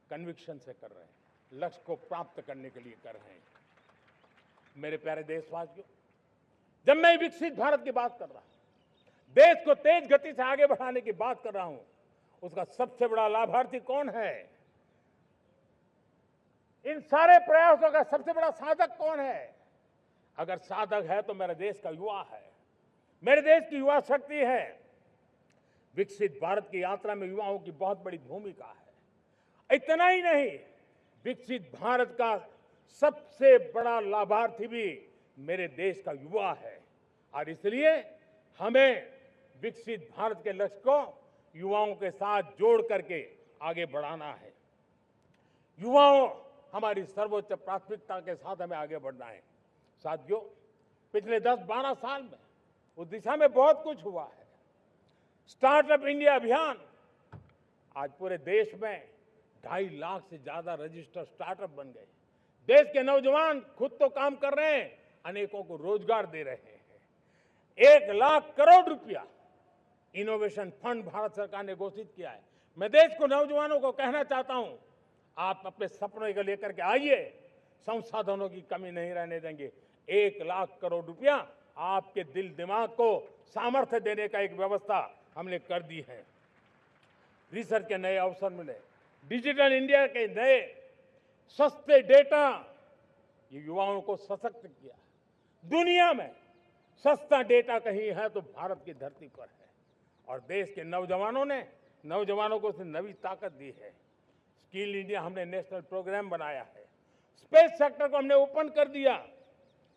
कन्विक्शन से कर रहे हैं, लक्ष्य को प्राप्त करने के लिए कर रहे हैं। मेरे प्यारे देशवासियों, जब मैं विकसित भारत की बात कर रहा हूं, देश को तेज गति से आगे बढ़ाने की बात कर रहा हूं, उसका सबसे बड़ा लाभार्थी कौन है? इन सारे प्रयासों का सबसे बड़ा साधक कौन है? अगर साधक है तो मेरे देश का युवा है, मेरे देश की युवा शक्ति है। विकसित भारत की यात्रा में युवाओं की बहुत बड़ी भूमिका है। इतना ही नहीं, विकसित भारत का सबसे बड़ा लाभार्थी भी मेरे देश का युवा है और इसलिए हमें विकसित भारत के लक्ष्य को युवाओं के साथ जोड़ करके आगे बढ़ाना है। युवाओं हमारी सर्वोच्च प्राथमिकता के साथ हमें आगे बढ़ना है। साथियों, पिछले 10-12 साल में उस दिशा में बहुत कुछ हुआ है। स्टार्टअप इंडिया अभियान, आज पूरे देश में 2.5 लाख से ज्यादा रजिस्टर्ड स्टार्टअप बन गए। देश के नौजवान खुद तो काम कर रहे हैं, अनेकों को रोजगार दे रहे हैं। 1 लाख करोड़ रुपया इनोवेशन फंड भारत सरकार ने घोषित किया है। मैं देश को, नौजवानों को कहना चाहता हूं, आप अपने सपनों को लेकर के आइए, संसाधनों की कमी नहीं रहने देंगे। 1 लाख करोड़ रुपया आपके दिल दिमाग को सामर्थ्य देने का एक व्यवस्था हमने कर दी है। रिसर्च के नए अवसर मिले, डिजिटल इंडिया के नए सस्ते डेटा, ये युवाओं को सशक्त किया। दुनिया में सस्ता डेटा कहीं है तो भारत की धरती पर है, और देश के नौजवानों को उसने नई ताकत दी है। स्किल इंडिया हमने नेशनल प्रोग्राम बनाया है। स्पेस सेक्टर को हमने ओपन कर दिया।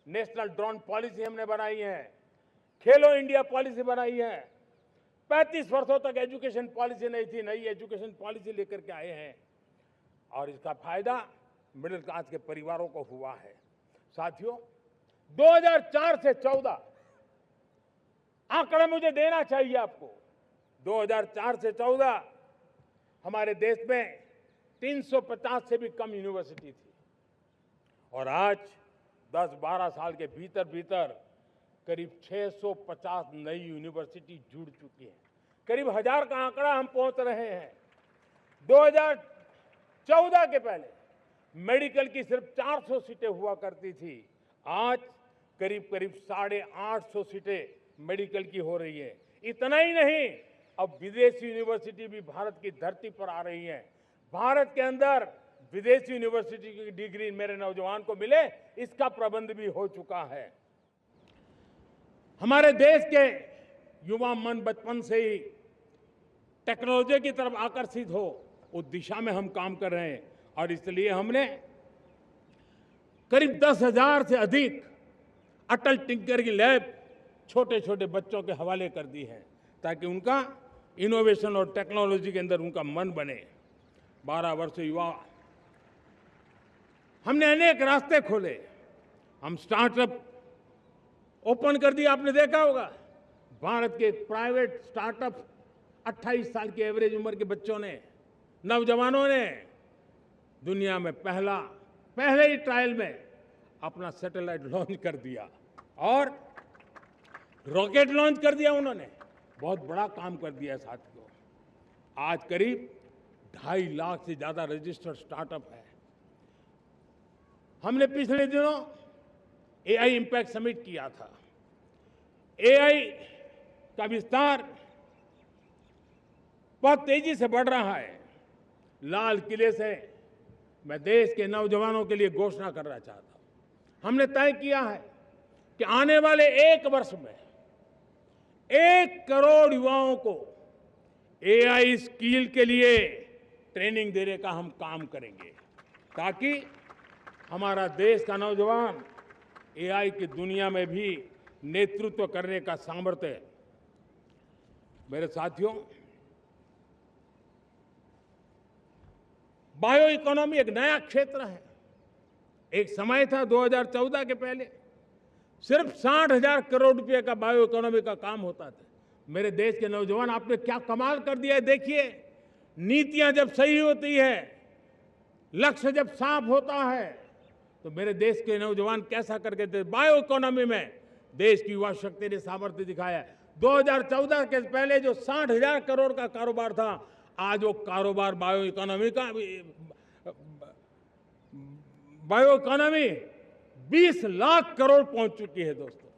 नेशनल ड्रोन पॉलिसी हमने बनाई है। खेलो इंडिया पॉलिसी बनाई है। 35 वर्षों तक एजुकेशन पॉलिसी नहीं थी, नई एजुकेशन पॉलिसी लेकर के आए हैं, और इसका फायदा मिडिल क्लास के परिवारों को हुआ है। साथियों, 2004 से 14 आंकड़ा मुझे देना चाहिए आपको। 2004 से 14 हमारे देश में 350 से भी कम यूनिवर्सिटी थी, और आज 10-12 साल के भीतर करीब 650 नई यूनिवर्सिटी जुड़ चुकी है। करीब 1000 का आंकड़ा हम पहुंच रहे हैं। 2014 के पहले मेडिकल की सिर्फ 400 सीटें हुआ करती थी, आज करीब 850 सीटें मेडिकल की हो रही है। इतना ही नहीं, अब विदेशी यूनिवर्सिटी भी भारत की धरती पर आ रही है। भारत के अंदर विदेशी यूनिवर्सिटी की डिग्री मेरे नौजवान को मिले, इसका प्रबंध भी हो चुका है। हमारे देश के युवा मन बचपन से ही टेक्नोलॉजी की तरफ आकर्षित हो, उस दिशा में हम काम कर रहे हैं, और इसलिए हमने करीब 10,000 से अधिक अटल टिंकरिंग लैब छोटे छोटे बच्चों के हवाले कर दी है, ताकि उनका इनोवेशन और टेक्नोलॉजी के अंदर उनका मन बने। 12 वर्ष युवा, हमने अनेक रास्ते खोले। हम स्टार्टअप ओपन कर दिया, आपने देखा होगा। भारत के प्राइवेट स्टार्टअप 28 साल की एवरेज उम्र के बच्चों ने, नौजवानों ने दुनिया में पहले ही ट्रायल में अपना सैटेलाइट लॉन्च कर दिया और रॉकेट लॉन्च कर दिया। उन्होंने बहुत बड़ा काम कर दिया साथियों। आज करीब 2.5 लाख से ज्यादा रजिस्टर्ड स्टार्टअप है। हमने पिछले दिनों एआई इंपैक्ट समिट किया था। एआई का विस्तार बहुत तेजी से बढ़ रहा है। लाल किले से मैं देश के नौजवानों के लिए घोषणा करना चाहता हूं। हमने तय किया है कि आने वाले 1 वर्ष में 1 करोड़ युवाओं को एआई स्किल के लिए ट्रेनिंग देने का हम काम करेंगे, ताकि हमारा देश का नौजवान एआई की दुनिया में भी नेतृत्व करने का सामर्थ्य। मेरे साथियों, बायो इकोनॉमी एक नया क्षेत्र है। एक समय था 2014 के पहले सिर्फ 60,000 करोड़ रुपए का बायो इकोनॉमी का काम होता था। मेरे देश के नौजवान, आपने क्या कमाल कर दिया है। देखिए, नीतियां जब सही होती है, लक्ष्य जब साफ होता है, तो मेरे देश के नौजवान कैसा करके थे। बायो इकोनॉमी में देश की युवा शक्ति ने सामर्थ्य दिखाया है। 2014 के पहले जो 60,000 करोड़ का कारोबार था, आज वो कारोबार बायो इकोनॉमी 20 लाख करोड़ पहुंच चुकी है। दोस्तों,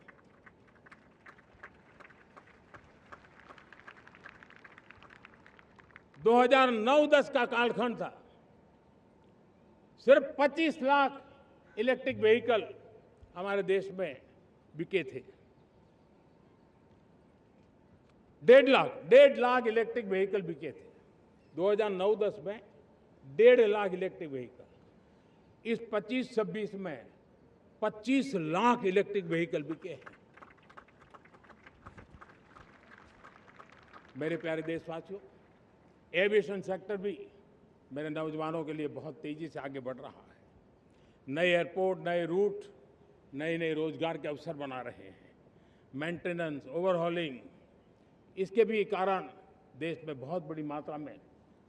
दो 2009-10 का कालखंड था, सिर्फ 25 लाख इलेक्ट्रिक व्हीकल हमारे देश में बिके थे। 1.5 लाख इलेक्ट्रिक व्हीकल बिके थे 2009-10 में। 1.5 लाख इलेक्ट्रिक व्हीकल। इस 25-26 में 25 लाख इलेक्ट्रिक व्हीकल बिके हैं। मेरे प्यारे देशवासियों, एविएशन सेक्टर भी मेरे नौजवानों के लिए बहुत तेजी से आगे बढ़ रहा है। नए एयरपोर्ट, नए रूट, नए नए रोजगार के अवसर बना रहे हैं। मेंटेनेंस, ओवरहॉलिंग, इसके भी कारण देश में बहुत बड़ी मात्रा में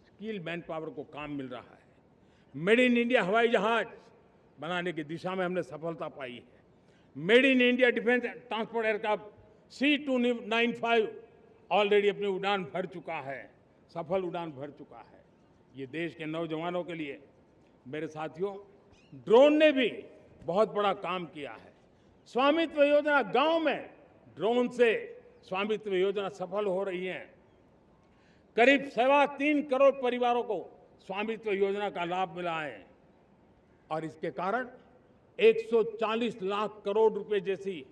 स्किल मैन पावर को काम मिल रहा है। मेड इन इंडिया हवाई जहाज बनाने की दिशा में हमने सफलता पाई है। Made in India defence transport aircraft C295 already अपनी उड़ान भर चुका है, सफल उड़ान भर चुका है। ये देश के नौजवानों के लिए, मेरे साथियों, ड्रोन ने भी बहुत बड़ा काम किया है। स्वामित्व योजना, गांव में ड्रोन से स्वामित्व योजना सफल हो रही है। करीब 3.25 करोड़ परिवारों को स्वामित्व योजना का लाभ मिला है और इसके कारण 140 लाख करोड़ रुपए जैसी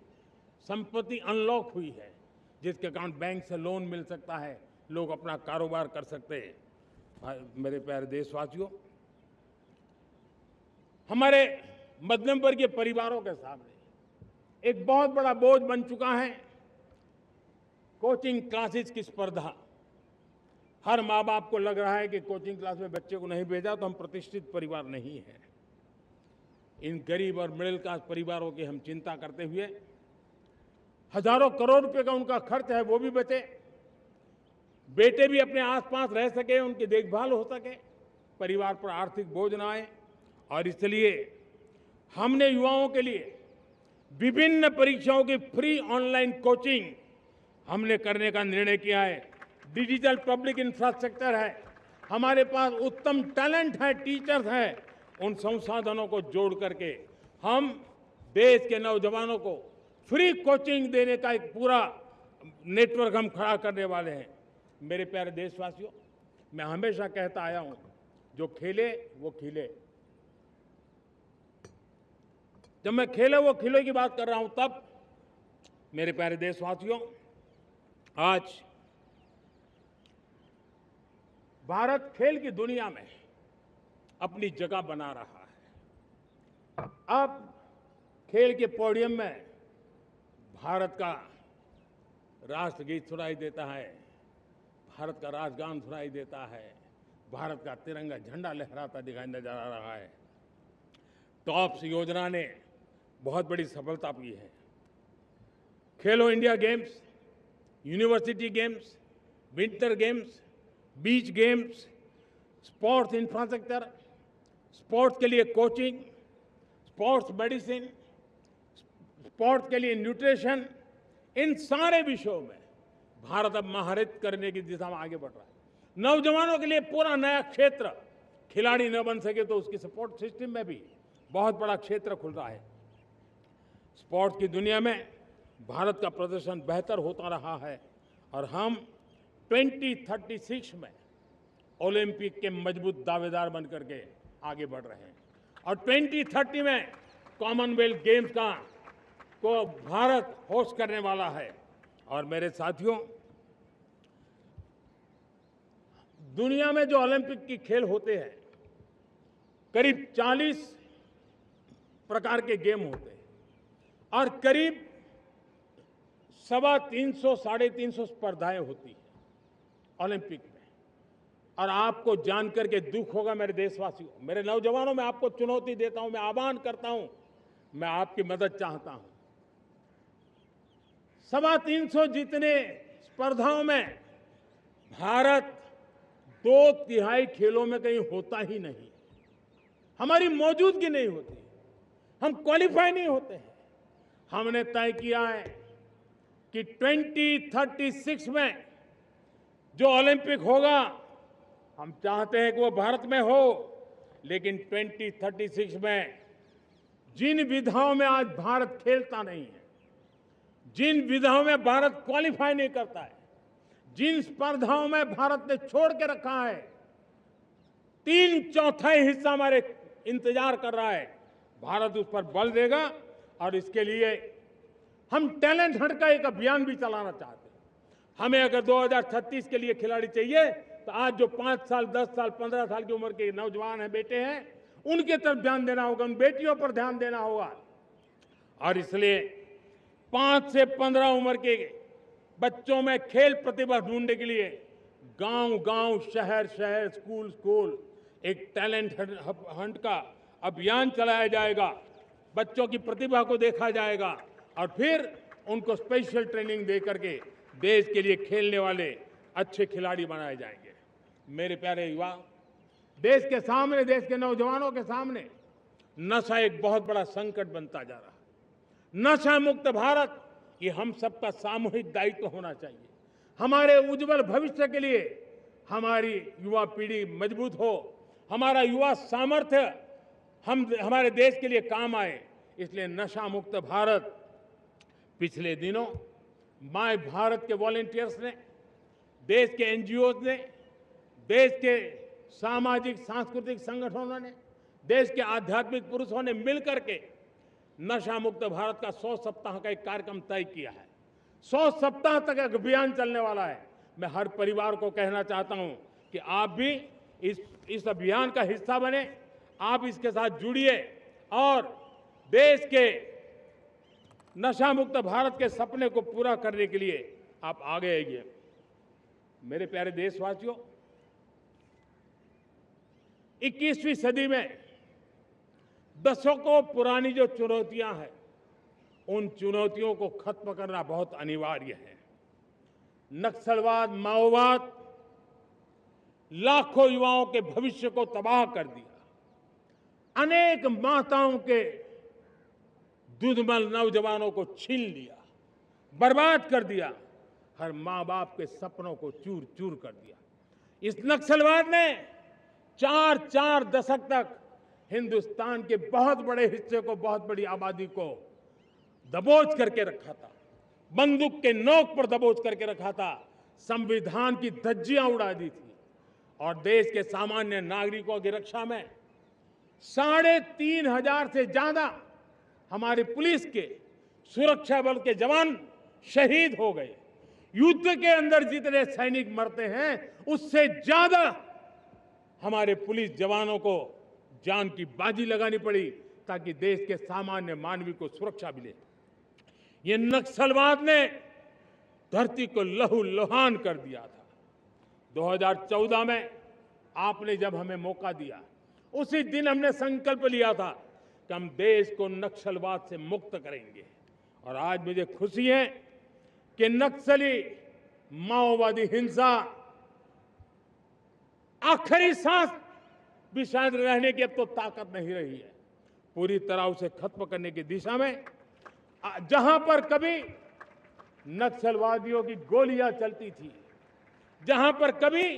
संपत्ति अनलॉक हुई है, जिसके कारण बैंक से लोन मिल सकता है, लोग अपना कारोबार कर सकते हैं। मेरे प्यारे देशवासियों, हमारे मध्यम वर्गीय परिवारों के सामने एक बहुत बड़ा बोझ बन चुका है कोचिंग क्लासेस की स्पर्धा। हर माँ बाप को लग रहा है कि कोचिंग क्लास में बच्चे को नहीं भेजा तो हम प्रतिष्ठित परिवार नहीं है। इन गरीब और मिडिल क्लास परिवारों की हम चिंता करते हुए हजारों करोड़ रुपए का उनका खर्च है वो भी बचे, बेटे भी अपने आसपास रह सके, उनकी देखभाल हो सके, परिवार पर आर्थिक बोझ न आए। और इसलिए हमने युवाओं के लिए विभिन्न परीक्षाओं की फ्री ऑनलाइन कोचिंग हमने करने का निर्णय किया है। डिजिटल पब्लिक इंफ्रास्ट्रक्चर है, हमारे पास उत्तम टैलेंट है, टीचर्स हैं, उन संसाधनों को जोड़ करके हम देश के नौजवानों को फ्री कोचिंग देने का एक पूरा नेटवर्क हम खड़ा करने वाले हैं। मेरे प्यारे देशवासियों, मैं हमेशा कहता आया हूं, जो खेले वो खिले। जब मैं खेले वो खिले की बात कर रहा हूं, तब मेरे प्यारे देशवासियों, आज भारत खेल की दुनिया में अपनी जगह बना रहा है। अब खेल के पोडियम में भारत का राष्ट्रगीत सुनाई देता है, भारत का राष्ट्रगान सुनाई देता है, भारत का तिरंगा झंडा लहराता दिखाई नजर आ रहा है। टॉप्स योजना ने बहुत बड़ी सफलता पाई है। खेलो India games, university games, winter games, beach games, sports infrastructure, sports के लिए कोचिंग, स्पोर्ट्स मेडिसिन, स्पोर्ट्स के लिए न्यूट्रिशन, इन सारे विषयों में भारत अब महारत करने की दिशा में आगे बढ़ रहा है। नौजवानों के लिए पूरा नया क्षेत्र, खिलाड़ी न बन सके तो उसकी सपोर्ट सिस्टम में भी बहुत बड़ा क्षेत्र खुल रहा है। स्पोर्ट्स की दुनिया में भारत का प्रदर्शन बेहतर होता रहा है और हम 2036 में ओलंपिक के मजबूत दावेदार बनकर के आगे बढ़ रहे हैं और 2030 में कॉमनवेल्थ गेम्स को भारत होस्ट करने वाला है। और मेरे साथियों, दुनिया में जो ओलंपिक की खेल होते हैं, करीब 40 प्रकार के गेम होते हैं और करीब 350-350 स्पर्धाएं होती हैं ओलंपिक में। और आपको जानकर के दुख होगा मेरे देशवासियों, मेरे नौजवानों, मैं आपको चुनौती देता हूं, मैं आह्वान करता हूं, मैं आपकी मदद चाहता हूं। 350 जितने स्पर्धाओं में भारत 2/3 खेलों में कहीं होता ही नहीं, हमारी मौजूदगी नहीं होती, हम क्वालिफाई नहीं होते हैं। हमने तय किया है कि 2036 में जो ओलंपिक होगा, हम चाहते हैं कि वो भारत में हो, लेकिन 2036 में जिन विधाओं में आज भारत खेलता नहीं है, जिन विधाओं में भारत क्वालिफाई नहीं करता है, जिन स्पर्धाओं में भारत ने छोड़ के रखा है, 3/4 हिस्सा हमारे इंतजार कर रहा है, भारत उस पर बल देगा। और इसके लिए हम टैलेंट हंट का एक अभियान भी चलाना चाहते हैं। हमें अगर 2036 के लिए खिलाड़ी चाहिए तो आज जो 5 साल, 10 साल, 15 साल की उम्र के नौजवान हैं, बेटे हैं, उनके तरफ ध्यान देना होगा, उन बेटियों पर ध्यान देना होगा। और इसलिए 5 से 15 उम्र के बच्चों में खेल प्रतिभा ढूंढने के लिए गांव-गांव, शहर-शहर, स्कूल-स्कूल एक टैलेंट हंट का अभियान चलाया जाएगा। बच्चों की प्रतिभा को देखा जाएगा और फिर उनको स्पेशल ट्रेनिंग दे करके देश के लिए खेलने वाले अच्छे खिलाड़ी बनाए जाएंगे। मेरे प्यारे युवा, देश के सामने, देश के नौजवानों के सामने नशा एक बहुत बड़ा संकट बनता जा रहा है। नशा मुक्त भारत, ये हम सबका सामूहिक दायित्व होना चाहिए। हमारे उज्जवल भविष्य के लिए हमारी युवा पीढ़ी मजबूत हो, हमारा युवा सामर्थ्य हमारे देश के लिए काम आए, इसलिए नशा मुक्त भारत। पिछले दिनों माय भारत के वॉलंटियर्स ने, देश के एनजीओ ने, देश के सामाजिक सांस्कृतिक संगठनों ने, देश के आध्यात्मिक पुरुषों ने मिलकर के नशा मुक्त भारत का 100 सप्ताह का एक कार्यक्रम तय किया है। 100 सप्ताह तक एक अभियान चलने वाला है। मैं हर परिवार को कहना चाहता हूं कि आप भी इस अभियान का हिस्सा बने, आप इसके साथ जुड़िए और देश के नशा मुक्त भारत के सपने को पूरा करने के लिए आप आगे आइए। मेरे प्यारे देशवासियों, 21वीं सदी में दशकों पुरानी जो चुनौतियां हैं, उन चुनौतियों को खत्म करना बहुत अनिवार्य है। नक्सलवाद, माओवाद लाखों युवाओं के भविष्य को तबाह कर दिया, अनेक माताओं के दुधमल नौजवानों को छीन लिया, बर्बाद कर दिया, हर मां बाप के सपनों को चूर चूर कर दिया। इस नक्सलवाद ने 4 दशक तक हिंदुस्तान के बहुत बड़े हिस्से को, बहुत बड़ी आबादी को दबोच करके रखा था, बंदूक के नोक पर दबोच करके रखा था, संविधान की धज्जियां उड़ा दी थी और देश के सामान्य नागरिकों की रक्षा में 3,500 से ज्यादा हमारे पुलिस के, सुरक्षा बल के जवान शहीद हो गए। युद्ध के अंदर जितने सैनिक मरते हैं, उससे ज्यादा हमारे पुलिस जवानों को जान की बाजी लगानी पड़ी ताकि देश के सामान्य मानवी को सुरक्षा मिले। ये नक्सलवाद ने धरती को लहूलुहान कर दिया था। 2014 में आपने जब हमें मौका दिया, उसी दिन हमने संकल्प लिया था कि हम देश को नक्सलवाद से मुक्त करेंगे। और आज मुझे खुशी है कि नक्सली माओवादी हिंसा आखिरी सांस भी शायद रहने की अब तो ताकत नहीं रही है। पूरी तरह उसे खत्म करने की दिशा में जहां पर कभी नक्सलवादियों की गोलियां चलती थी, जहां पर कभी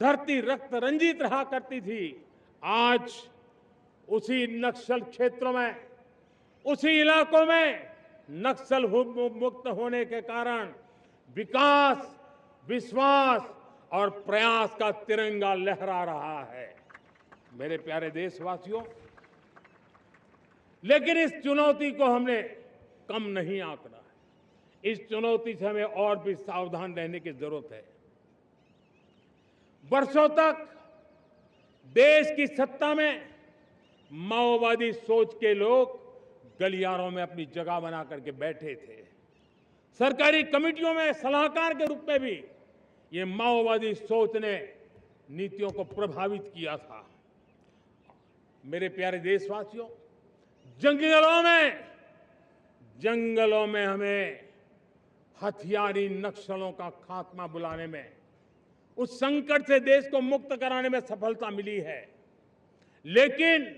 धरती रक्त रंजित रहा करती थी, आज उसी नक्सल क्षेत्रों में, उसी इलाकों में नक्सल मुक्त होने के कारण विकास, विश्वास और प्रयास का तिरंगा लहरा रहा है। मेरे प्यारे देशवासियों, लेकिन इस चुनौती को हमने कम नहीं आंकना है। इस चुनौती से हमें और भी सावधान रहने की जरूरत है। वर्षों तक देश की सत्ता में माओवादी सोच के लोग गलियारों में अपनी जगह बना करके बैठे थे। सरकारी कमेटियों में सलाहकार के रूप में भी ये माओवादी सोच ने नीतियों को प्रभावित किया था। मेरे प्यारे देशवासियों, जंगलों में हमें हथियारी नक्सलों का खात्मा बुलाने में, उस संकट से देश को मुक्त कराने में सफलता मिली है। लेकिन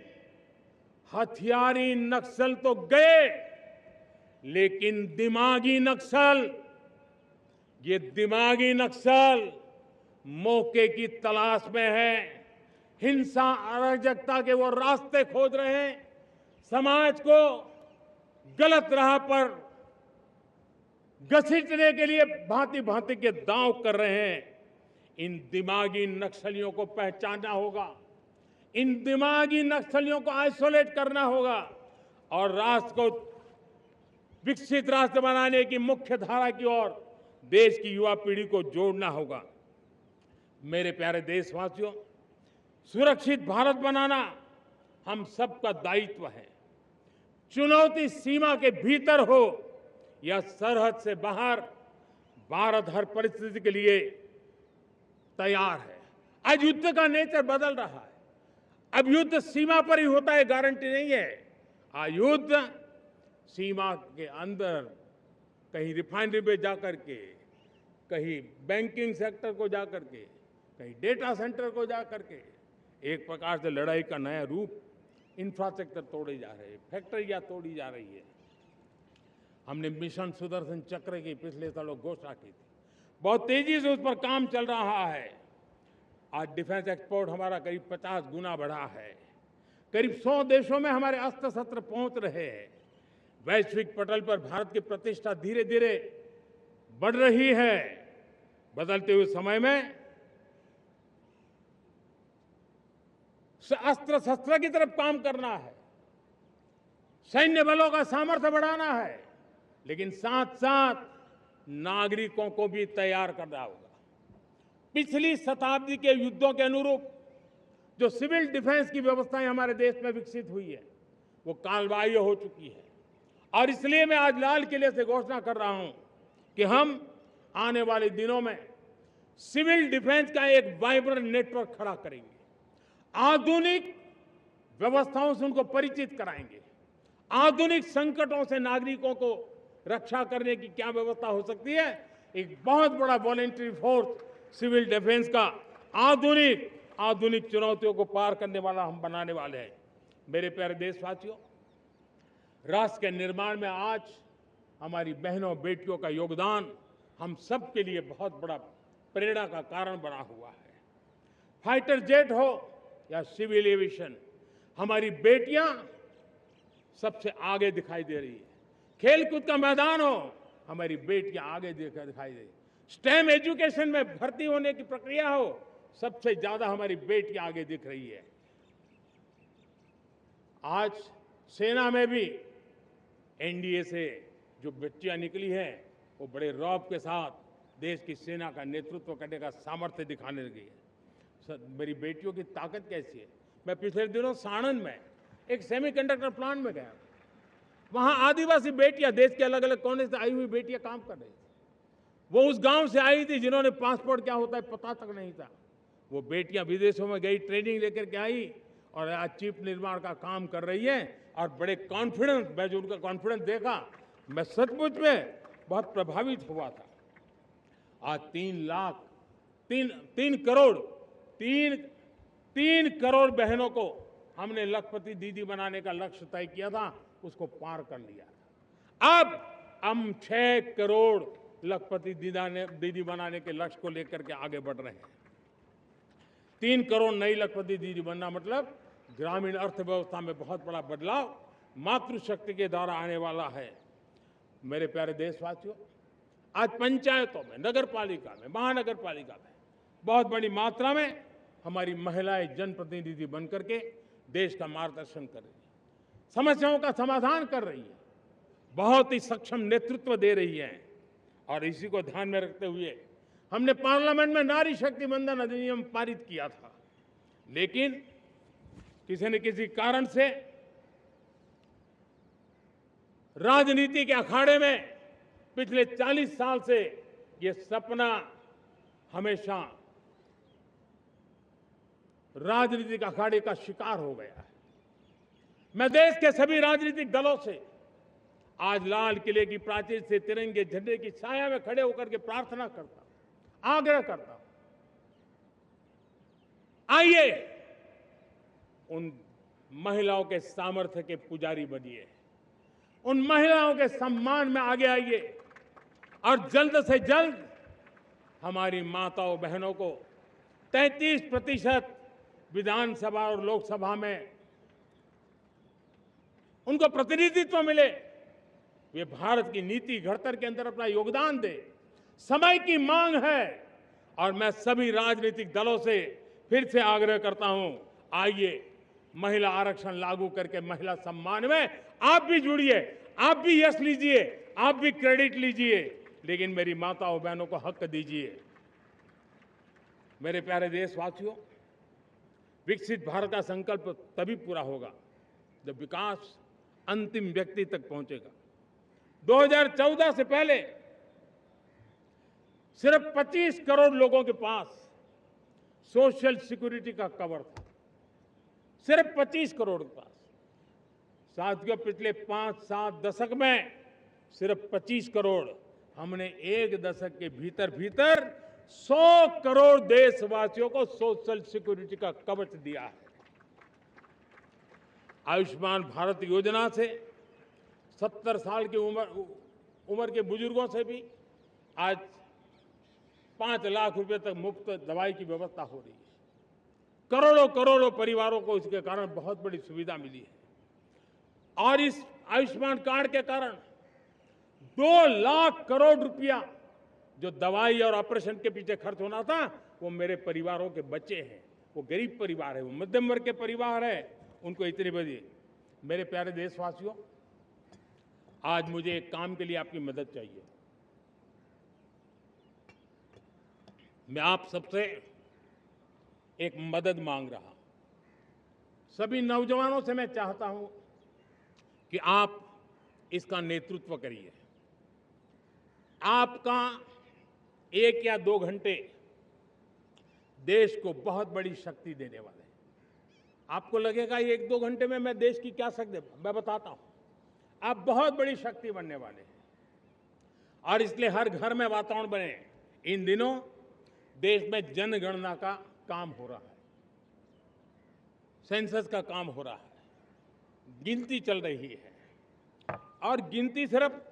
हथियारी नक्सल तो गए, लेकिन दिमागी नक्सल, ये दिमागी नक्सल मौके की तलाश में है। हिंसा, अराजकता के वो रास्ते खोज रहे हैं, समाज को गलत राह पर घसीटने के लिए भांति भांति के दांव कर रहे हैं। इन दिमागी नक्सलियों को पहचानना होगा, इन दिमागी नक्सलियों को आइसोलेट करना होगा और राष्ट्र को विकसित राष्ट्र बनाने की मुख्य धारा की ओर देश की युवा पीढ़ी को जोड़ना होगा। मेरे प्यारे देशवासियों, सुरक्षित भारत बनाना हम सबका दायित्व है। चुनौती सीमा के भीतर हो या सरहद से बाहर, भारत हर परिस्थिति के लिए तैयार है। आज युद्ध का नेचर बदल रहा है। अब युद्ध सीमा पर ही होता है, गारंटी नहीं है। आज युद्ध सीमा के अंदर, कहीं रिफाइनरी पे जाकर के, कहीं बैंकिंग सेक्टर को जाकर के, कहीं डेटा सेंटर को जाकर के, एक प्रकार से लड़ाई का नया रूप, इंफ्रास्ट्रक्चर तोड़े जा रहे हैं, फैक्ट्रियां तोड़ी जा रही है। हमने मिशन सुदर्शन चक्र की पिछले सालों घोषणा की थी, बहुत तेजी से उस पर काम चल रहा है। आज डिफेंस एक्सपोर्ट हमारा करीब 50 गुना बढ़ा है। करीब 100 देशों में हमारे अस्त्र शस्त्र पहुंच रहे हैं। वैश्विक पटल पर भारत की प्रतिष्ठा धीरे धीरे बढ़ रही है। बदलते हुए समय में अस्त्र शस्त्र की तरफ काम करना है, सैन्य बलों का सामर्थ्य बढ़ाना है, लेकिन साथ साथ नागरिकों को भी तैयार करना होगा। पिछली शताब्दी के युद्धों के अनुरूप जो सिविल डिफेंस की व्यवस्थाएं हमारे देश में विकसित हुई है, वो कालबाह्य हो चुकी है। और इसलिए मैं आज लाल किले से घोषणा कर रहा हूं कि हम आने वाले दिनों में सिविल डिफेंस का एक वाइब्रेंट नेटवर्क खड़ा करेंगे। आधुनिक व्यवस्थाओं से उनको परिचित कराएंगे। आधुनिक संकटों से नागरिकों को रक्षा करने की क्या व्यवस्था हो सकती है, एक बहुत बड़ा वॉलंटरी फोर्स सिविल डिफेंस का आधुनिक चुनौतियों को पार करने वाला हम बनाने वाले हैं। मेरे प्यारे देशवासियों, राष्ट्र के निर्माण में आज हमारी बहनों बेटियों का योगदान हम सब के लिए बहुत बड़ा प्रेरणा का कारण बना हुआ है। फाइटर जेट हो या सिविल एविएशन, हमारी बेटियां सबसे आगे दिखाई दे रही है। खेलकूद का मैदान हो, हमारी बेटियां आगे दिखाई दे रही है। स्टेम एजुकेशन में भर्ती होने की प्रक्रिया हो, सबसे ज्यादा हमारी बेटियां आगे दिख रही है। आज सेना में भी एनडीए से जो बच्चियां निकली हैं, वो बड़े रौब के साथ देश की सेना का नेतृत्व करने का सामर्थ्य दिखाने लगी है। मेरी बेटियों की ताकत कैसी है। मैं पिछले दिनों साणंद में एक सेमीकंडक्टर प्लांट में गया। वहां आदिवासी बेटियां, देश के अलग अलग कोने से आई हुई बेटियां काम कर रही थी। वो उस गांव से आई थी जिन्होंने पासपोर्ट क्या होता है पता तक नहीं था। वो बेटियां विदेशों में गई, ट्रेनिंग लेकर के आई और आज चिप निर्माण का काम कर रही है। और बड़े कॉन्फिडेंस, मैं जो उनका कॉन्फिडेंस देखा, मैं सचमुच में बहुत प्रभावित हुआ था। आज 3 करोड़ बहनों को हमने लखपति दीदी बनाने का लक्ष्य तय किया था, उसको पार कर लिया था। अब हम 6 करोड़ लखपति दीदी बनाने के लक्ष्य को लेकर के आगे बढ़ रहे हैं। 3 करोड़ नई लखपति दीदी बनना मतलब ग्रामीण अर्थव्यवस्था में बहुत बड़ा बदलाव मातृशक्ति के द्वारा आने वाला है। मेरे प्यारे देशवासियों, आज पंचायतों में, नगर पालिका में, महानगर पालिका में बहुत बड़ी मात्रा में हमारी महिलाएं जनप्रतिनिधि बनकर के देश का मार्गदर्शन कर रही है, समस्याओं का समाधान कर रही है, बहुत ही सक्षम नेतृत्व दे रही है। और इसी को ध्यान में रखते हुए हमने पार्लियामेंट में नारी शक्ति वंदन अधिनियम पारित किया था। लेकिन किसी न किसी कारण से राजनीति के अखाड़े में पिछले 40 साल से ये सपना हमेशा राजनीतिक अखाड़े का शिकार हो गया है। मैं देश के सभी राजनीतिक दलों से आज लाल किले की प्राचीर से तिरंगे झंडे की छाया में खड़े होकर के प्रार्थना करता हूं, आग्रह करता हूं, आइए उन महिलाओं के सामर्थ्य के पुजारी बनिए, उन महिलाओं के सम्मान में आगे आइए और जल्द से जल्द हमारी माताओं बहनों को 33% विधानसभा और लोकसभा में उनको प्रतिनिधित्व मिले। वे भारत की नीति घड़तर के अंदर अपना योगदान दे। समय की मांग है और मैं सभी राजनीतिक दलों से फिर से आग्रह करता हूं, आइए महिला आरक्षण लागू करके महिला सम्मान में आप भी जुड़िए, आप भी यश लीजिए, आप भी क्रेडिट लीजिए, लेकिन मेरी माताओं बहनों को हक दीजिए। मेरे प्यारे देशवासियों, विकसित भारत का संकल्प तभी पूरा होगा जब विकास अंतिम व्यक्ति तक पहुंचेगा। 2014 से पहले सिर्फ 25 करोड़ लोगों के पास सोशल सिक्योरिटी का कवर था, सिर्फ 25 करोड़ के पास। साथियों, पिछले 5-7 दशक में सिर्फ 25 करोड़, हमने एक दशक के भीतर भीतर 100 करोड़ देशवासियों को सोशल सिक्योरिटी का कवच दिया है। आयुष्मान भारत योजना से 70 साल की उम्र के बुजुर्गों से भी आज 5 लाख रुपए तक मुफ्त दवाई की व्यवस्था हो रही है। करोड़ों करोड़ों परिवारों को इसके कारण बहुत बड़ी सुविधा मिली है। और इस आयुष्मान कार्ड के कारण 2 लाख करोड़ रुपया जो दवाई और ऑपरेशन के पीछे खर्च होना था, वो मेरे परिवारों के बच्चे हैं। वो गरीब परिवार है, वो मध्यम वर्ग के परिवार है, उनको इतनी बड़ी। मेरे प्यारे देशवासियों, आज मुझे एक काम के लिए आपकी मदद चाहिए। मैं आप सबसे एक मदद मांग रहा हूं। सभी नौजवानों से मैं चाहता हूं कि आप इसका नेतृत्व करिए। आपका 1 या 2 घंटे देश को बहुत बड़ी शक्ति देने वाले हैं। आपको लगेगा 1-2 घंटे में मैं देश की क्या शक्ति, मैं बताता हूं, आप बहुत बड़ी शक्ति बनने वाले हैं। और इसलिए हर घर में वातावरण बने। इन दिनों देश में जनगणना का काम हो रहा है, सेंसस का काम हो रहा है, गिनती चल रही है। और गिनती सिर्फ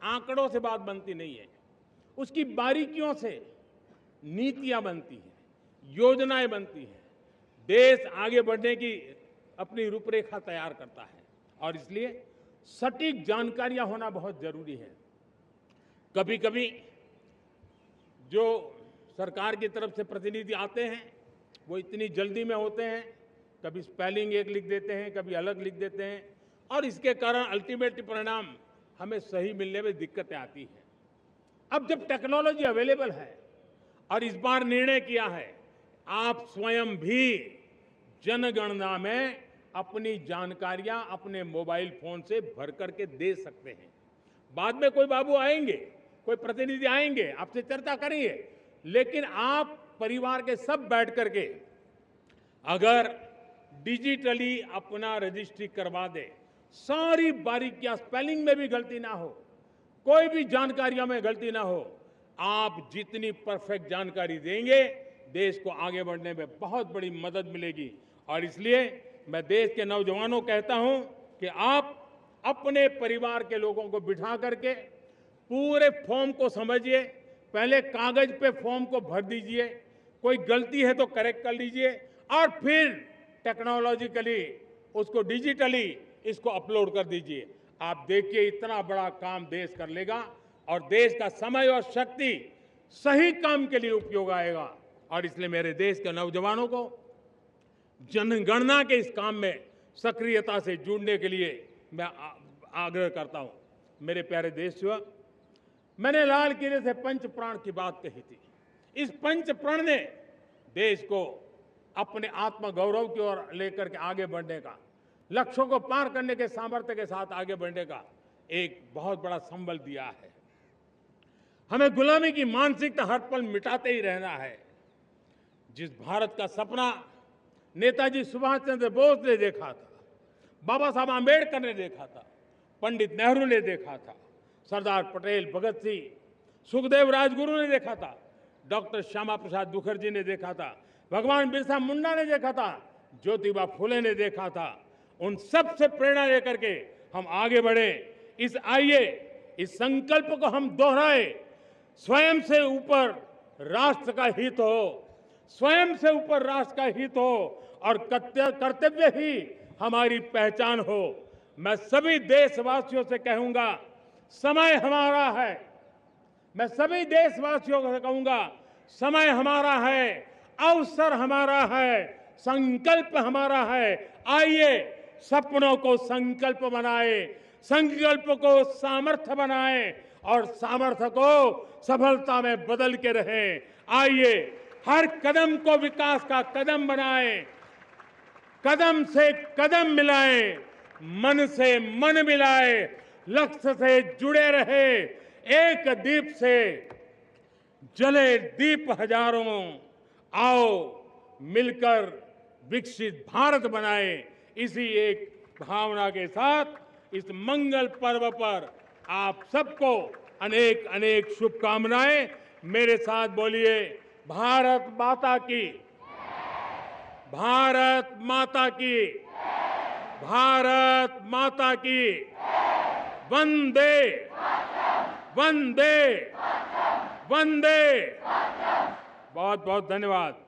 आंकड़ों से बात बनती नहीं है, उसकी बारीकियों से नीतियां बनती हैं, योजनाएं बनती हैं। देश आगे बढ़ने की अपनी रूपरेखा तैयार करता है और इसलिए सटीक जानकारियां होना बहुत जरूरी है। कभी कभी जो सरकार की तरफ से प्रतिनिधि आते हैं वो इतनी जल्दी में होते हैं, कभी स्पेलिंग एक लिख देते हैं, कभी अलग लिख देते हैं, और इसके कारण अल्टीमेट परिणाम हमें सही मिलने में दिक्कतें आती हैं। अब जब टेक्नोलॉजी अवेलेबल है और इस बार निर्णय किया है, आप स्वयं भी जनगणना में अपनी जानकारियां अपने मोबाइल फोन से भर करके दे सकते हैं। बाद में कोई बाबू आएंगे, कोई प्रतिनिधि आएंगे, आपसे चर्चा करेंगे, लेकिन आप परिवार के सब बैठ करके अगर डिजिटली अपना रजिस्ट्री करवा दे, सारी बारीकियां, स्पेलिंग में भी गलती ना हो, कोई भी जानकारियों में गलती ना हो, आप जितनी परफेक्ट जानकारी देंगे देश को आगे बढ़ने में बहुत बड़ी मदद मिलेगी। और इसलिए मैं देश के नौजवानों को कहता हूं कि आप अपने परिवार के लोगों को बिठा करके पूरे फॉर्म को समझिए। पहले कागज पे फॉर्म को भर दीजिए, कोई गलती है तो करेक्ट कर लीजिए, और फिर टेक्नोलॉजिकली उसको डिजिटली इसको अपलोड कर दीजिए। आप देखिए इतना बड़ा काम देश कर लेगा और देश का समय और शक्ति सही काम के लिए उपयोग आएगा। और इसलिए मेरे देश के नौजवानों को जनगणना के इस काम में सक्रियता से जुड़ने के लिए मैं आग्रह करता हूं। मेरे प्यारे देशवासियों, मैंने लाल किले से पंच प्राण की बात कही थी। इस पंच प्राण ने देश को अपने आत्मगौरव की ओर लेकर के आगे बढ़ने का, लक्ष्यों को पार करने के सामर्थ्य के साथ आगे बढ़ने का एक बहुत बड़ा संबल दिया है। हमें गुलामी की मानसिकता हर पल मिटाते ही रहना है। जिस भारत का सपना नेताजी सुभाष चंद्र बोस ने देखा था, बाबा साहब आंबेडकर ने देखा था, पंडित नेहरू ने देखा था, सरदार पटेल, भगत सिंह, सुखदेव राजगुरु ने देखा था, डॉक्टर श्यामा प्रसाद मुखर्जी ने देखा था, भगवान बिरसा मुंडा ने देखा था, ज्योतिबा फुले ने देखा था, उन सब से प्रेरणा लेकर के हम आगे बढ़े। इस संकल्प को हम दोहराए, स्वयं से ऊपर राष्ट्र का हित हो, स्वयं से ऊपर राष्ट्र का हित हो और कर्तव्य ही हमारी पहचान हो। मैं सभी देशवासियों से कहूंगा, समय हमारा है। मैं सभी देशवासियों से कहूंगा, समय हमारा है, अवसर हमारा है, संकल्प हमारा है। आइए सपनों को संकल्प बनाए, संकल्प को सामर्थ्य बनाए और सामर्थ्य को सफलता में बदल के रहें। आइए हर कदम को विकास का कदम बनाएं, कदम से कदम मिलाएं, मन से मन मिलाएं, लक्ष्य से जुड़े रहे, एक दीप से जले दीप हजारों, आओ मिलकर विकसित भारत बनाए। इसी एक भावना के साथ इस मंगल पर्व पर आप सबको अनेक अनेक शुभकामनाएं। मेरे साथ बोलिए, भारत माता की, भारत माता की, भारत माता की, वंदे वंदे वंदे। बहुत बहुत धन्यवाद।